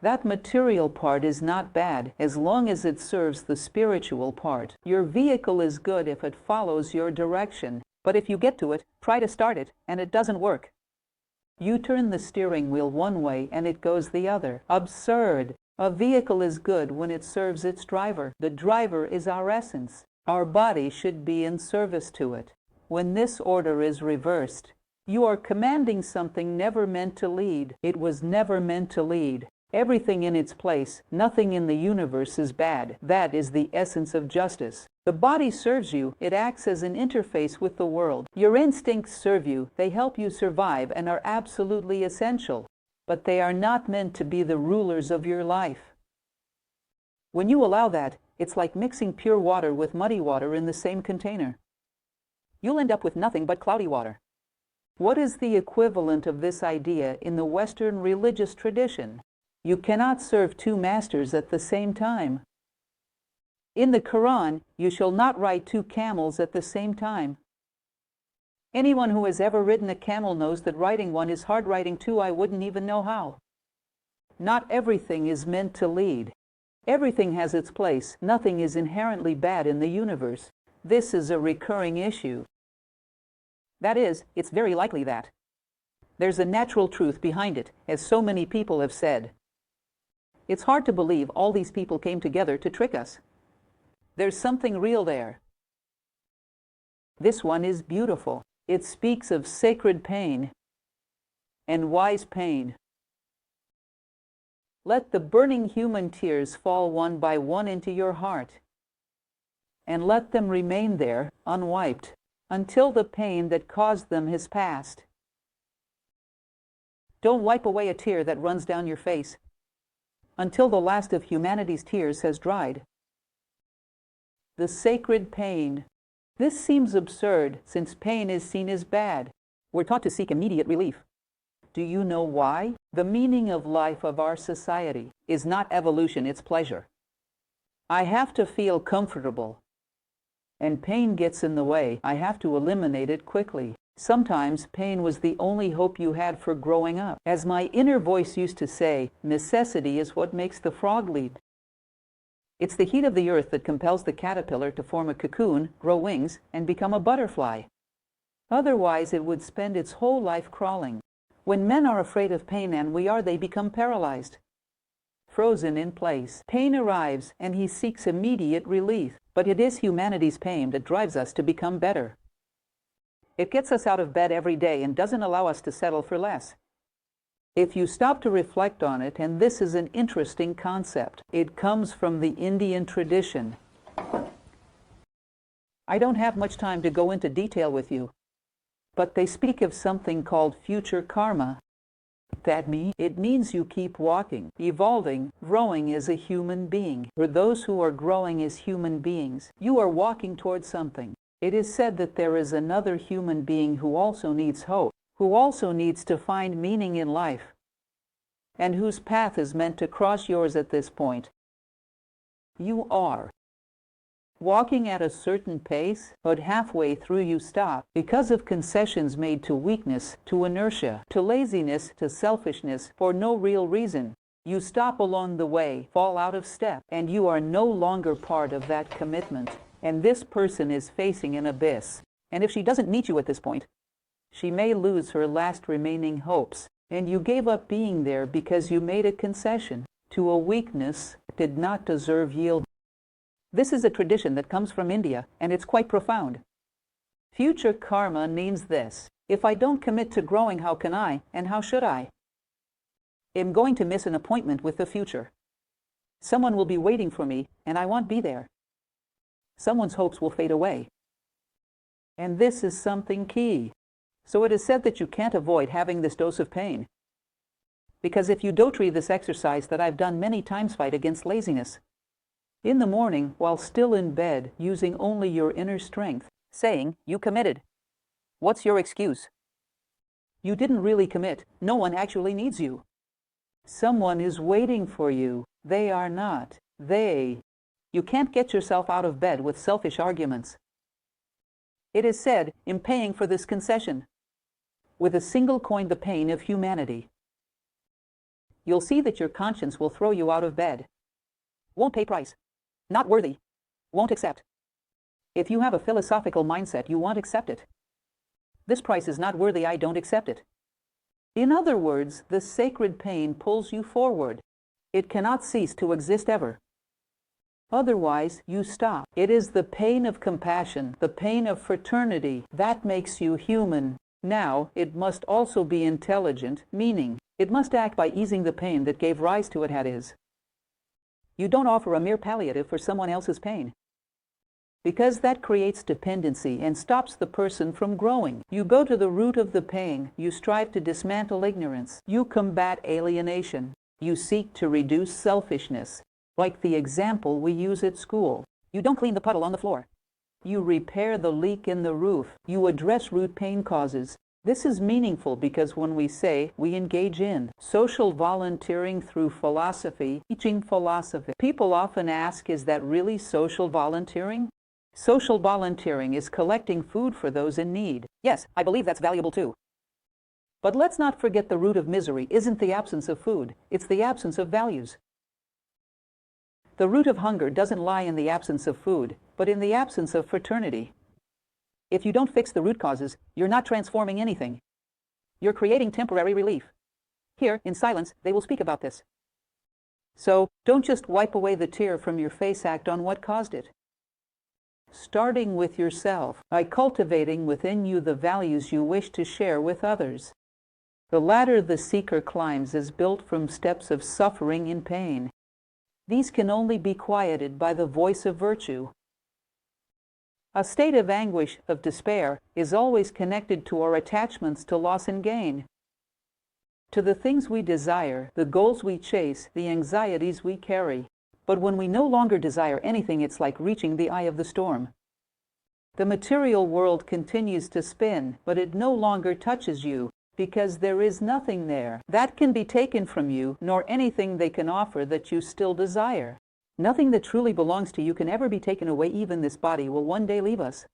That material part is not bad as long as it serves the spiritual part. Your vehicle is good if it follows your direction, but if you get to it, try to start it, and it doesn't work. You turn the steering wheel one way and it goes the other. Absurd. A vehicle is good when it serves its driver. The driver is our essence. Our body should be in service to it. When this order is reversed, you are commanding something never meant to lead. It was never meant to lead. Everything in its place, nothing in the universe is bad. That is the essence of justice. The body serves you. It acts as an interface with the world. Your instincts serve you. They help you survive and are absolutely essential. But they are not meant to be the rulers of your life. When you allow that, it's like mixing pure water with muddy water in the same container. You'll end up with nothing but cloudy water. What is the equivalent of this idea in the Western religious tradition? You cannot serve two masters at the same time. In the Quran, you shall not ride two camels at the same time. Anyone who has ever ridden a camel knows that riding one is hard. Riding two, I wouldn't even know how. Not everything is meant to lead. Everything has its place. Nothing is inherently bad in the universe. This is a recurring issue. That is, it's very likely that there's a natural truth behind it, as so many people have said. It's hard to believe all these people came together to trick us. There's something real there. This one is beautiful. It speaks of sacred pain and wise pain. Let the burning human tears fall one by one into your heart, and let them remain there, unwiped, until the pain that caused them has passed. Don't wipe away a tear that runs down your face until the last of humanity's tears has dried. The sacred pain. This seems absurd, since pain is seen as bad. We're taught to seek immediate relief. Do you know why? The meaning of life of our society is not evolution, it's pleasure. I have to feel comfortable, and pain gets in the way. I have to eliminate it quickly. Sometimes pain was the only hope you had for growing up. As my inner voice used to say, necessity is what makes the frog leap. It's the heat of the earth that compels the caterpillar to form a cocoon, grow wings, and become a butterfly. Otherwise, it would spend its whole life crawling. When men are afraid of pain, and we are, they become paralyzed, frozen in place. Pain arrives, and he seeks immediate relief. But it is humanity's pain that drives us to become better. It gets us out of bed every day and doesn't allow us to settle for less. If you stop to reflect on it, and this is an interesting concept, it comes from the Indian tradition. I don't have much time to go into detail with you, but they speak of something called future karma. It means you keep walking, evolving, growing as a human being. For those who are growing as human beings, you are walking towards something. It is said that there is another human being who also needs hope, who also needs to find meaning in life, and whose path is meant to cross yours at this point. You are walking at a certain pace, but halfway through you stop because of concessions made to weakness, to inertia, to laziness, to selfishness, for no real reason. You stop along the way, fall out of step, and you are no longer part of that commitment. And this person is facing an abyss. And if she doesn't meet you at this point, she may lose her last remaining hopes. And you gave up being there because you made a concession to a weakness that did not deserve yield. This is a tradition that comes from India, and it's quite profound. Future karma means this: if I don't commit to growing, how can I, and how should I? I'm going to miss an appointment with the future. Someone will be waiting for me, and I won't be there. Someone's hopes will fade away. And this is something key. So it is said that you can't avoid having this dose of pain. Because if you don't read this exercise that I've done many times, fight against laziness. In the morning, while still in bed, using only your inner strength, saying, you committed. What's your excuse? You didn't really commit. No one actually needs you. Someone is waiting for you. They are not. You can't get yourself out of bed with selfish arguments. It is said, in paying for this concession, with a single coin, the pain of humanity, you'll see that your conscience will throw you out of bed. Won't pay price. Not worthy. Won't accept. If you have a philosophical mindset, you won't accept it. This price is not worthy, I don't accept it. In other words, the sacred pain pulls you forward. It cannot cease to exist ever. Otherwise, you stop. It is the pain of compassion, the pain of fraternity, that makes you human. Now, it must also be intelligent, meaning, it must act by easing the pain that gave rise to it, that is. You don't offer a mere palliative for someone else's pain, because that creates dependency and stops the person from growing. You go to the root of the pain. You strive to dismantle ignorance. You combat alienation. You seek to reduce selfishness. Like the example we use at school. You don't clean the puddle on the floor. You repair the leak in the roof. You address root pain causes. This is meaningful because when we say we engage in social volunteering through philosophy, teaching philosophy, people often ask, is that really social volunteering? Social volunteering is collecting food for those in need. Yes, I believe that's valuable too. But let's not forget the root of misery isn't the absence of food, it's the absence of values. The root of hunger doesn't lie in the absence of food, but in the absence of fraternity. If you don't fix the root causes, you're not transforming anything. You're creating temporary relief. Here, in silence, they will speak about this. So, don't just wipe away the tear from your face, act on what caused it. Starting with yourself, by cultivating within you the values you wish to share with others. The ladder the seeker climbs is built from steps of suffering and pain. These can only be quieted by the voice of virtue. A state of anguish, of despair, is always connected to our attachments to loss and gain, to the things we desire, the goals we chase, the anxieties we carry. But when we no longer desire anything, it's like reaching the eye of the storm. The material world continues to spin, but it no longer touches you, because there is nothing there that can be taken from you, nor anything they can offer that you still desire. Nothing that truly belongs to you can ever be taken away. Even this body will one day leave us.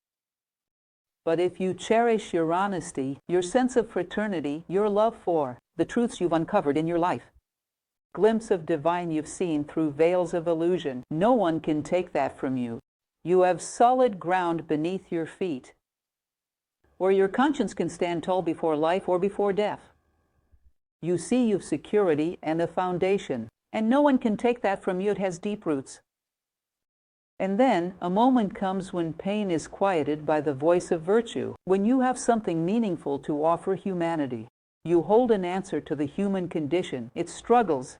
But if you cherish your honesty, your sense of fraternity, your love for the truths you've uncovered in your life, glimpse of divine you've seen through veils of illusion, no one can take that from you. You have solid ground beneath your feet, where your conscience can stand tall before life or before death. You see you've security and a foundation, and no one can take that from you. It has deep roots. And then a moment comes when pain is quieted by the voice of virtue, when you have something meaningful to offer humanity. You hold an answer to the human condition, its struggles.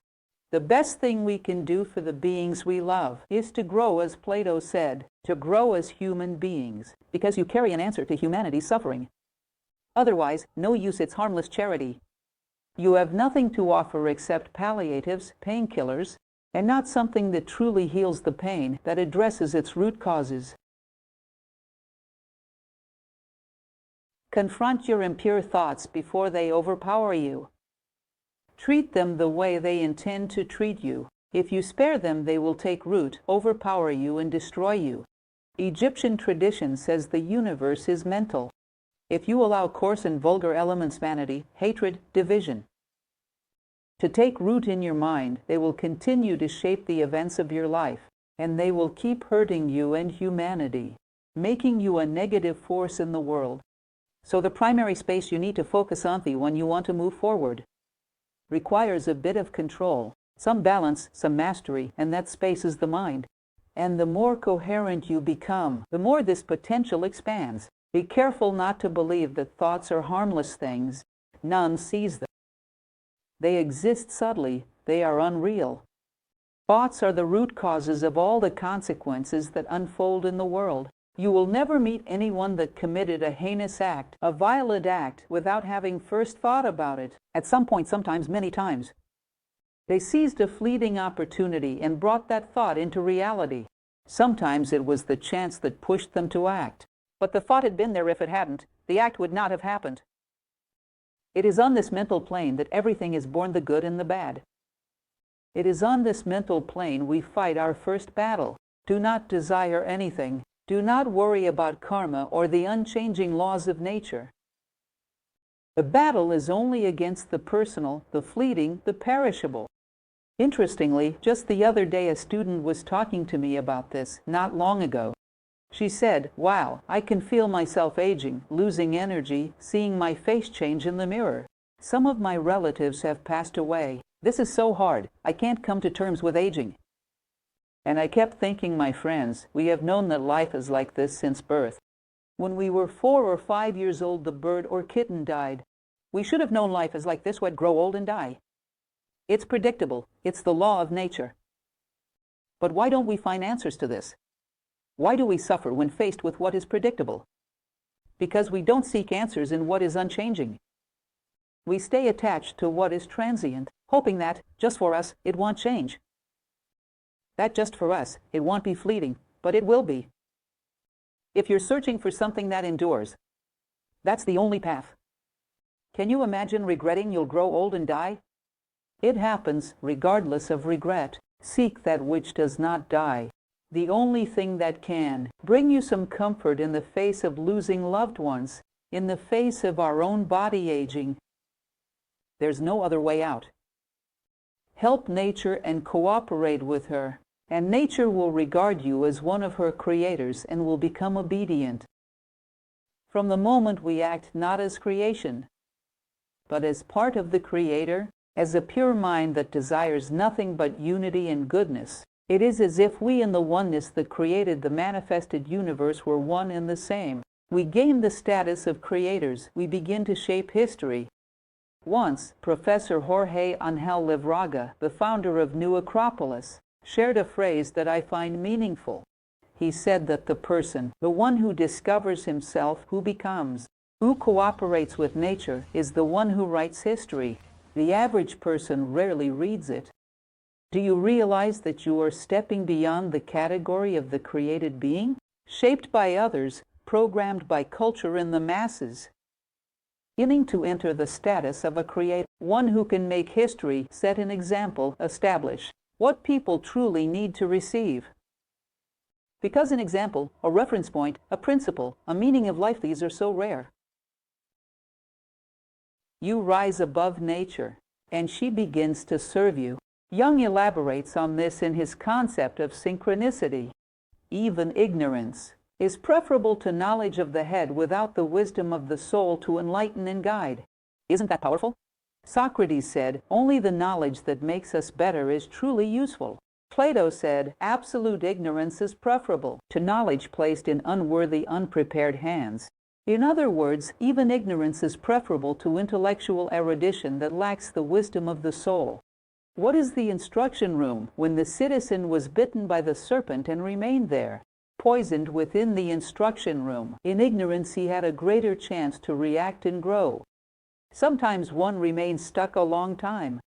The best thing we can do for the beings we love is to grow, as Plato said, to grow as human beings, because you carry an answer to humanity's suffering. Otherwise, no use, it's harmless charity. You have nothing to offer except palliatives, painkillers, and not something that truly heals the pain, that addresses its root causes. Confront your impure thoughts before they overpower you. Treat them the way they intend to treat you. If you spare them, they will take root, overpower you, and destroy you. Egyptian tradition says the universe is mental. If you allow coarse and vulgar elements, vanity, hatred, division, to take root in your mind, they will continue to shape the events of your life, and they will keep hurting you and humanity, making you a negative force in the world. So the primary space you need to focus on when you want to move forward requires a bit of control, some balance, some mastery, and that space is the mind. And the more coherent you become, the more this potential expands. Be careful not to believe that thoughts are harmless things. None sees them. They exist subtly. They are unreal. Thoughts are the root causes of all the consequences that unfold in the world. You will never meet anyone that committed a heinous act, a violent act, without having first thought about it, at some point, sometimes many times. They seized a fleeting opportunity and brought that thought into reality. Sometimes it was the chance that pushed them to act. But the thought had been there. If it hadn't, the act would not have happened. It is on this mental plane that everything is born, the good and the bad. It is on this mental plane we fight our first battle. Do not desire anything. Do not worry about karma or the unchanging laws of nature. The battle is only against the personal, the fleeting, the perishable. Interestingly, just the other day a student was talking to me about this, not long ago. She said, "Wow, I can feel myself aging, losing energy, seeing my face change in the mirror. Some of my relatives have passed away. This is so hard. I can't come to terms with aging." And I kept thinking, my friends, we have known that life is like this since birth. When we were 4 or 5 years old, the bird or kitten died. We should have known life is like this, would grow old and die. It's predictable. It's the law of nature. But why don't we find answers to this? Why do we suffer when faced with what is predictable? Because we don't seek answers in what is unchanging. We stay attached to what is transient, hoping that, just for us, it won't change. That just for us, it won't be fleeting, but it will be. If you're searching for something that endures, that's the only path. Can you imagine regretting you'll grow old and die? It happens regardless of regret. Seek that which does not die. The only thing that can bring you some comfort in the face of losing loved ones, in the face of our own body aging. There's no other way out. Help nature and cooperate with her, and nature will regard you as one of her creators and will become obedient. From the moment we act not as creation, but as part of the Creator, as a pure mind that desires nothing but unity and goodness, it is as if we in the oneness that created the manifested universe were one and the same. We gain the status of creators. We begin to shape history. Once, Professor Jorge Angel Livraga, the founder of New Acropolis, shared a phrase that I find meaningful. He said that the person, the one who discovers himself, who becomes, who cooperates with nature, is the one who writes history. The average person rarely reads it. Do you realize that you are stepping beyond the category of the created being, shaped by others, programmed by culture and the masses, beginning to enter the status of a creator, one who can make history, set an example, establish what people truly need to receive? Because an example, a reference point, a principle, a meaning of life, these are so rare. You rise above nature, and she begins to serve you. Jung elaborates on this in his concept of synchronicity. Even ignorance is preferable to knowledge of the head without the wisdom of the soul to enlighten and guide. Isn't that powerful? Socrates said, only the knowledge that makes us better is truly useful. Plato said, absolute ignorance is preferable to knowledge placed in unworthy, unprepared hands. In other words, even ignorance is preferable to intellectual erudition that lacks the wisdom of the soul. What is the instruction room when the citizen was bitten by the serpent and remained there, poisoned within the instruction room? In ignorance he had a greater chance to react and grow. Sometimes one remains stuck a long time.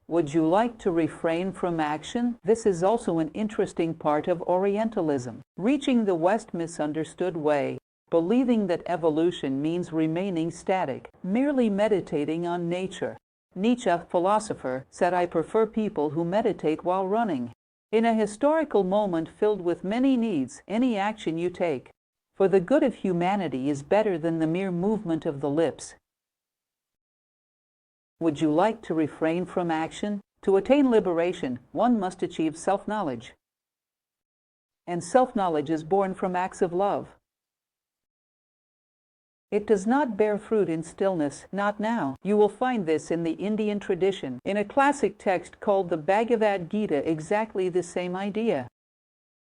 Would you like to refrain from action? This is also an interesting part of Orientalism. Reaching the West misunderstood way, believing that evolution means remaining static, merely meditating on nature. Nietzsche, philosopher, said, I prefer people who meditate while running. In a historical moment filled with many needs, any action you take for the good of humanity is better than the mere movement of the lips. Would you like to refrain from action? To attain liberation, one must achieve self-knowledge. And self-knowledge is born from acts of love. It does not bear fruit in stillness, not now. You will find this in the Indian tradition, in a classic text called the Bhagavad Gita, exactly the same idea.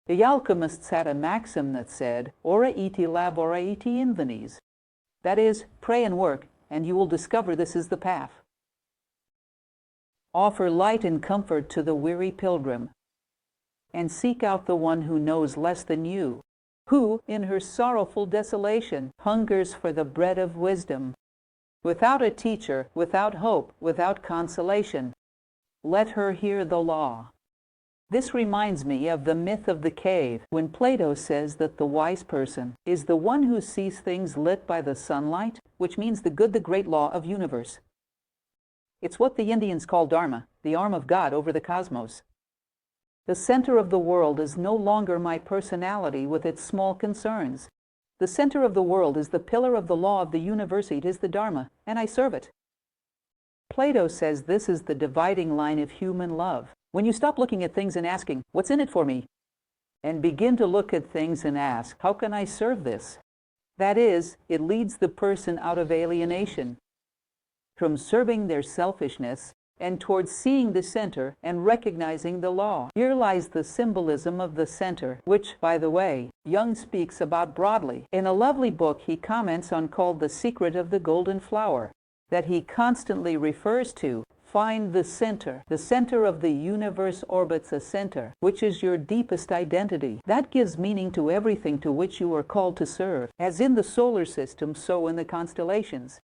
The alchemists had a maxim that said, ora iti labora iti invenis. That is, pray and work, and you will discover this is the path. Offer light and comfort to the weary pilgrim, and seek out the one who knows less than you, who, in her sorrowful desolation, hungers for the bread of wisdom. Without a teacher, without hope, without consolation, let her hear the law. This reminds me of the myth of the cave, when Plato says that the wise person is the one who sees things lit by the sunlight, which means the good, the great law of universe. It's what the Indians call Dharma, the arm of God over the cosmos. The center of the world is no longer my personality with its small concerns. The center of the world is the pillar of the law of the universe. It is the Dharma, and I serve it. Plato says this is the dividing line of human love. When you stop looking at things and asking, what's in it for me? And begin to look at things and ask, how can I serve this? That is, it leads the person out of alienation, from serving their selfishness, and towards seeing the center and recognizing the law. Here lies the symbolism of the center, which, by the way, Jung speaks about broadly. In a lovely book he comments on called The Secret of the Golden Flower, that he constantly refers to. Find the center. The center of the universe orbits a center, which is your deepest identity. That gives meaning to everything to which you are called to serve. As in the solar system, so in the constellations.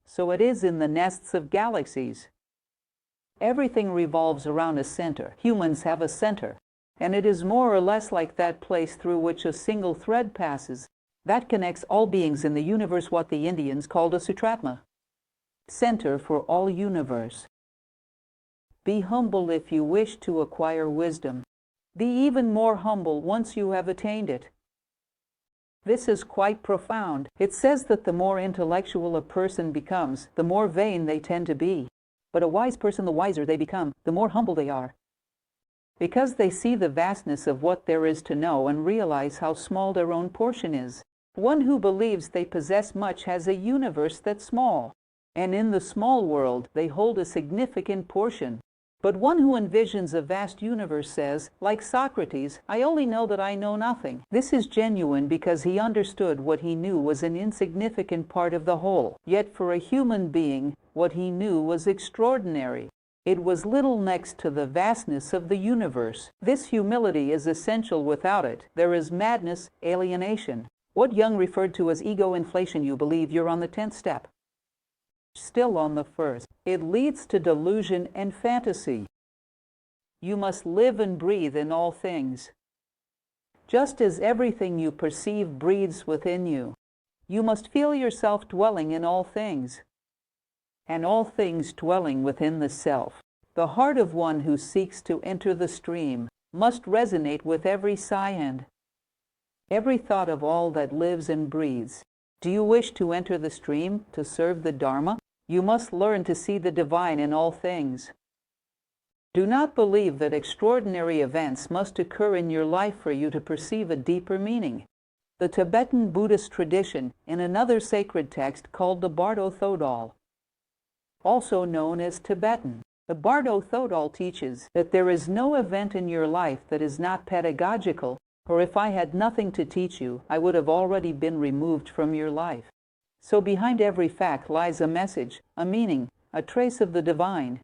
So it is in the nests of galaxies. Everything revolves around a center. Humans have a center, and it is more or less like that place through which a single thread passes that connects all beings in the universe, what the Indians called a sutratma. center for all universe. Be humble if you wish to acquire wisdom. Be even more humble once you have attained it. This is quite profound. It says that the more intellectual a person becomes, the more vain they tend to be. But a wise person, the wiser they become, the more humble they are. Because they see the vastness of what there is to know and realize how small their own portion is. One who believes they possess much has a universe that's small, and in the small world they hold a significant portion. But one who envisions a vast universe says, like Socrates, I only know that I know nothing. This is genuine because he understood what he knew was an insignificant part of the whole. Yet for a human being, what he knew was extraordinary. It was little next to the vastness of the universe. This humility is essential. Without it, there is madness, alienation. What Jung referred to as ego inflation. You believe you're on the 10th step. Still on the first. It leads to delusion and fantasy. You must live and breathe in all things. Just as everything you perceive breathes within you, you must feel yourself dwelling in all things, and all things dwelling within the self. The heart of one who seeks to enter the stream must resonate with every sigh and every thought of all that lives and breathes. Do you wish to enter the stream to serve the Dharma? You must learn to see the divine in all things. Do not believe that extraordinary events must occur in your life for you to perceive a deeper meaning. The Tibetan Buddhist tradition, in another sacred text called the Bardo Thodol, also known as Tibetan, the Bardo Thodol teaches that there is no event in your life that is not pedagogical, or if I had nothing to teach you, I would have already been removed from your life. So behind every fact lies a message, a meaning, a trace of the divine.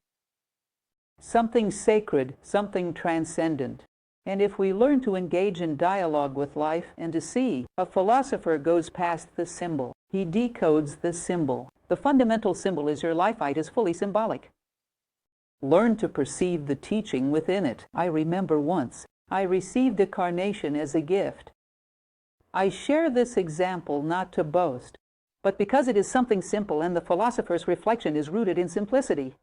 Something sacred, something transcendent. And if we learn to engage in dialogue with life and to see, a philosopher goes past the symbol. He decodes the symbol. The fundamental symbol is your life. It is fully symbolic. Learn to perceive the teaching within it. I remember once, I received a carnation as a gift. I share this example not to boast, but because it is something simple and the philosopher's reflection is rooted in simplicity.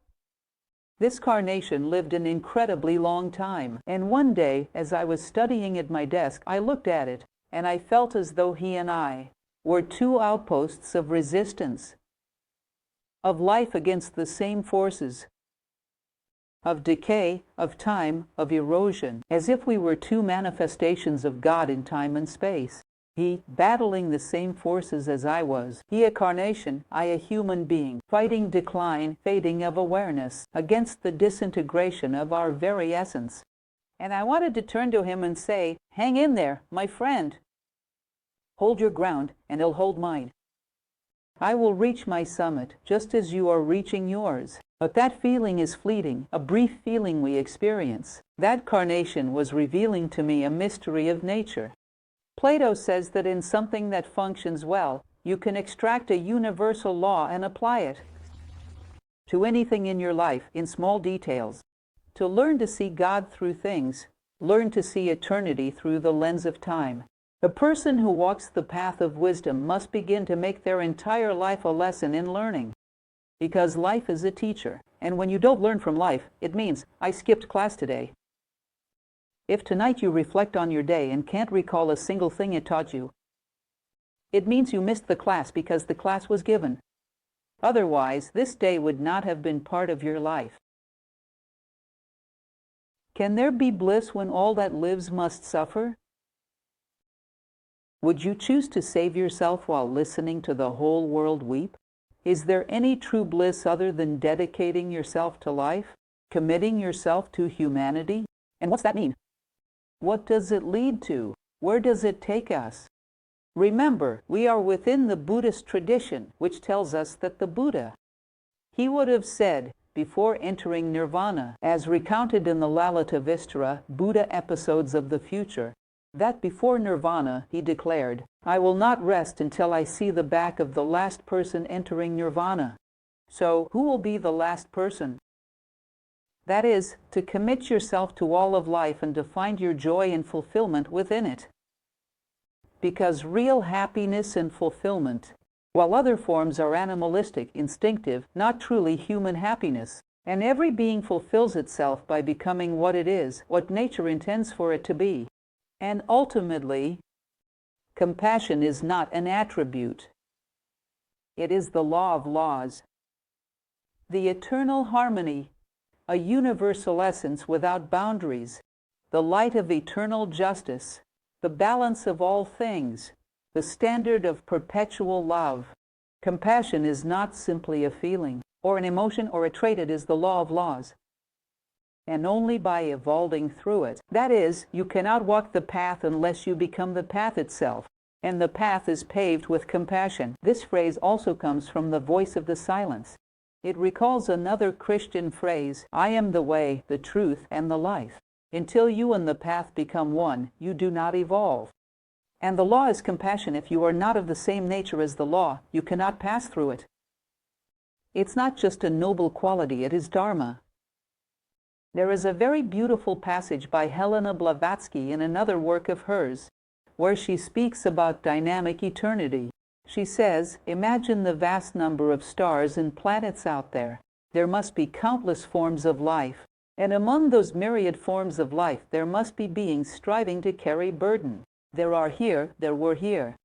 This carnation lived an incredibly long time, and one day, as I was studying at my desk, I looked at it, and I felt as though he and I were two outposts of resistance, of life against the same forces, of decay, of time, of erosion, as if we were two manifestations of God in time and space. He battling the same forces as I was. He a carnation, I a human being, fighting decline, fading of awareness, against the disintegration of our very essence. And I wanted to turn to him and say, hang in there, my friend. Hold your ground, and I'll hold mine. I will reach my summit, just as you are reaching yours. But that feeling is fleeting, a brief feeling we experience. That carnation was revealing to me a mystery of nature. Plato says that in something that functions well, you can extract a universal law and apply it to anything in your life, in small details. To learn to see God through things, learn to see eternity through the lens of time. A person who walks the path of wisdom must begin to make their entire life a lesson in learning. Because life is a teacher, and when you don't learn from life, it means, I skipped class today. If tonight you reflect on your day and can't recall a single thing it taught you, it means you missed the class because the class was given. Otherwise, this day would not have been part of your life. Can there be bliss when all that lives must suffer? Would you choose to save yourself while listening to the whole world weep? Is there any true bliss other than dedicating yourself to life, committing yourself to humanity? And what's that mean? What does it lead to? Where does it take us? Remember, we are within the Buddhist tradition, which tells us that the Buddha, he would have said, before entering nirvana, as recounted in the Lalitavistara Buddha episodes of the future, that before nirvana, he declared, I will not rest until I see the back of the last person entering nirvana. So, who will be the last person? That is, to commit yourself to all of life and to find your joy and fulfillment within it. Because real happiness and fulfillment while other forms are animalistic, instinctive, not truly human happiness. And every being fulfills itself by becoming what it is, what nature intends for it to be. And ultimately, compassion is not an attribute. It is the law of laws. The eternal harmony, a universal essence without boundaries, the light of eternal justice, the balance of all things, the standard of perpetual love. Compassion is not simply a feeling, or an emotion, or a trait. It is the law of laws. And only by evolving through it. That is, you cannot walk the path unless you become the path itself. And the path is paved with compassion. This phrase also comes from the voice of the silence. It recalls another Christian phrase, I am the way, the truth, and the life. Until you and the path become one, you do not evolve. And the law is compassion. If you are not of the same nature as the law, you cannot pass through it. It's not just a noble quality, it is dharma. There is a very beautiful passage by Helena Blavatsky in another work of hers, where she speaks about dynamic eternity. She says, imagine the vast number of stars and planets out there. There must be countless forms of life. And among those myriad forms of life, there must be beings striving to carry burden. There are here, there were here,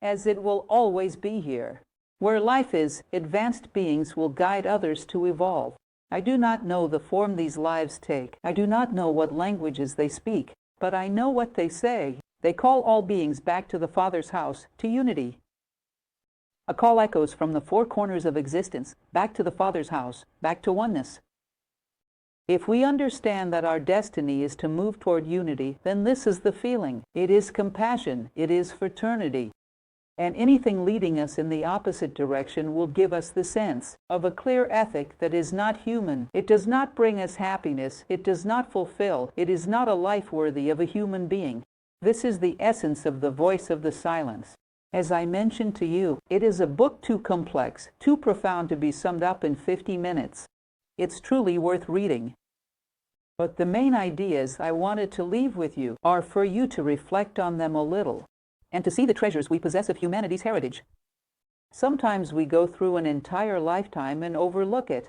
as it will always be here. Where life is, advanced beings will guide others to evolve. I do not know the form these lives take. I do not know what languages they speak, but I know what they say. They call all beings back to the Father's house, to unity. A call echoes from the four corners of existence, back to the Father's house, back to oneness. If we understand that our destiny is to move toward unity, then this is the feeling. It is compassion. It is fraternity. And anything leading us in the opposite direction will give us the sense of a clear ethic that is not human. It does not bring us happiness. It does not fulfill. It is not a life worthy of a human being. This is the essence of the voice of the silence. As I mentioned to you, it is a book too complex, too profound to be summed up in 50 minutes. It's truly worth reading. But the main ideas I wanted to leave with you are for you to reflect on them a little, and to see the treasures we possess of humanity's heritage. Sometimes we go through an entire lifetime and overlook it.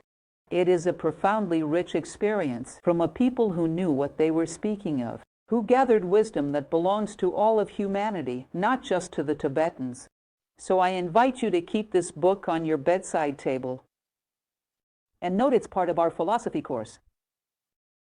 It is a profoundly rich experience from a people who knew what they were speaking of, who gathered wisdom that belongs to all of humanity, not just to the Tibetans. So I invite you to keep this book on your bedside table. And note it's part of our philosophy course.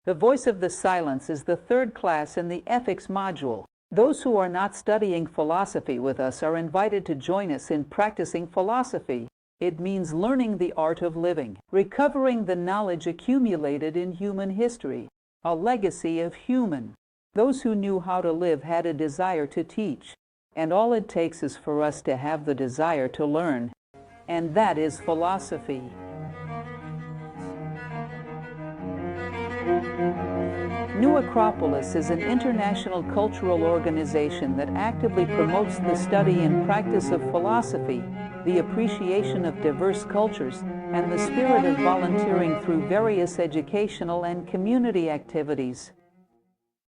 The Voice of the Silence is the third class in the ethics module. Those who are not studying philosophy with us are invited to join us in practicing philosophy. It means learning the art of living, recovering the knowledge accumulated in human history, a legacy of human. Those who knew how to live had a desire to teach, and all it takes is for us to have the desire to learn, and that is philosophy. New Acropolis is an international cultural organization that actively promotes the study and practice of philosophy, the appreciation of diverse cultures, and the spirit of volunteering through various educational and community activities.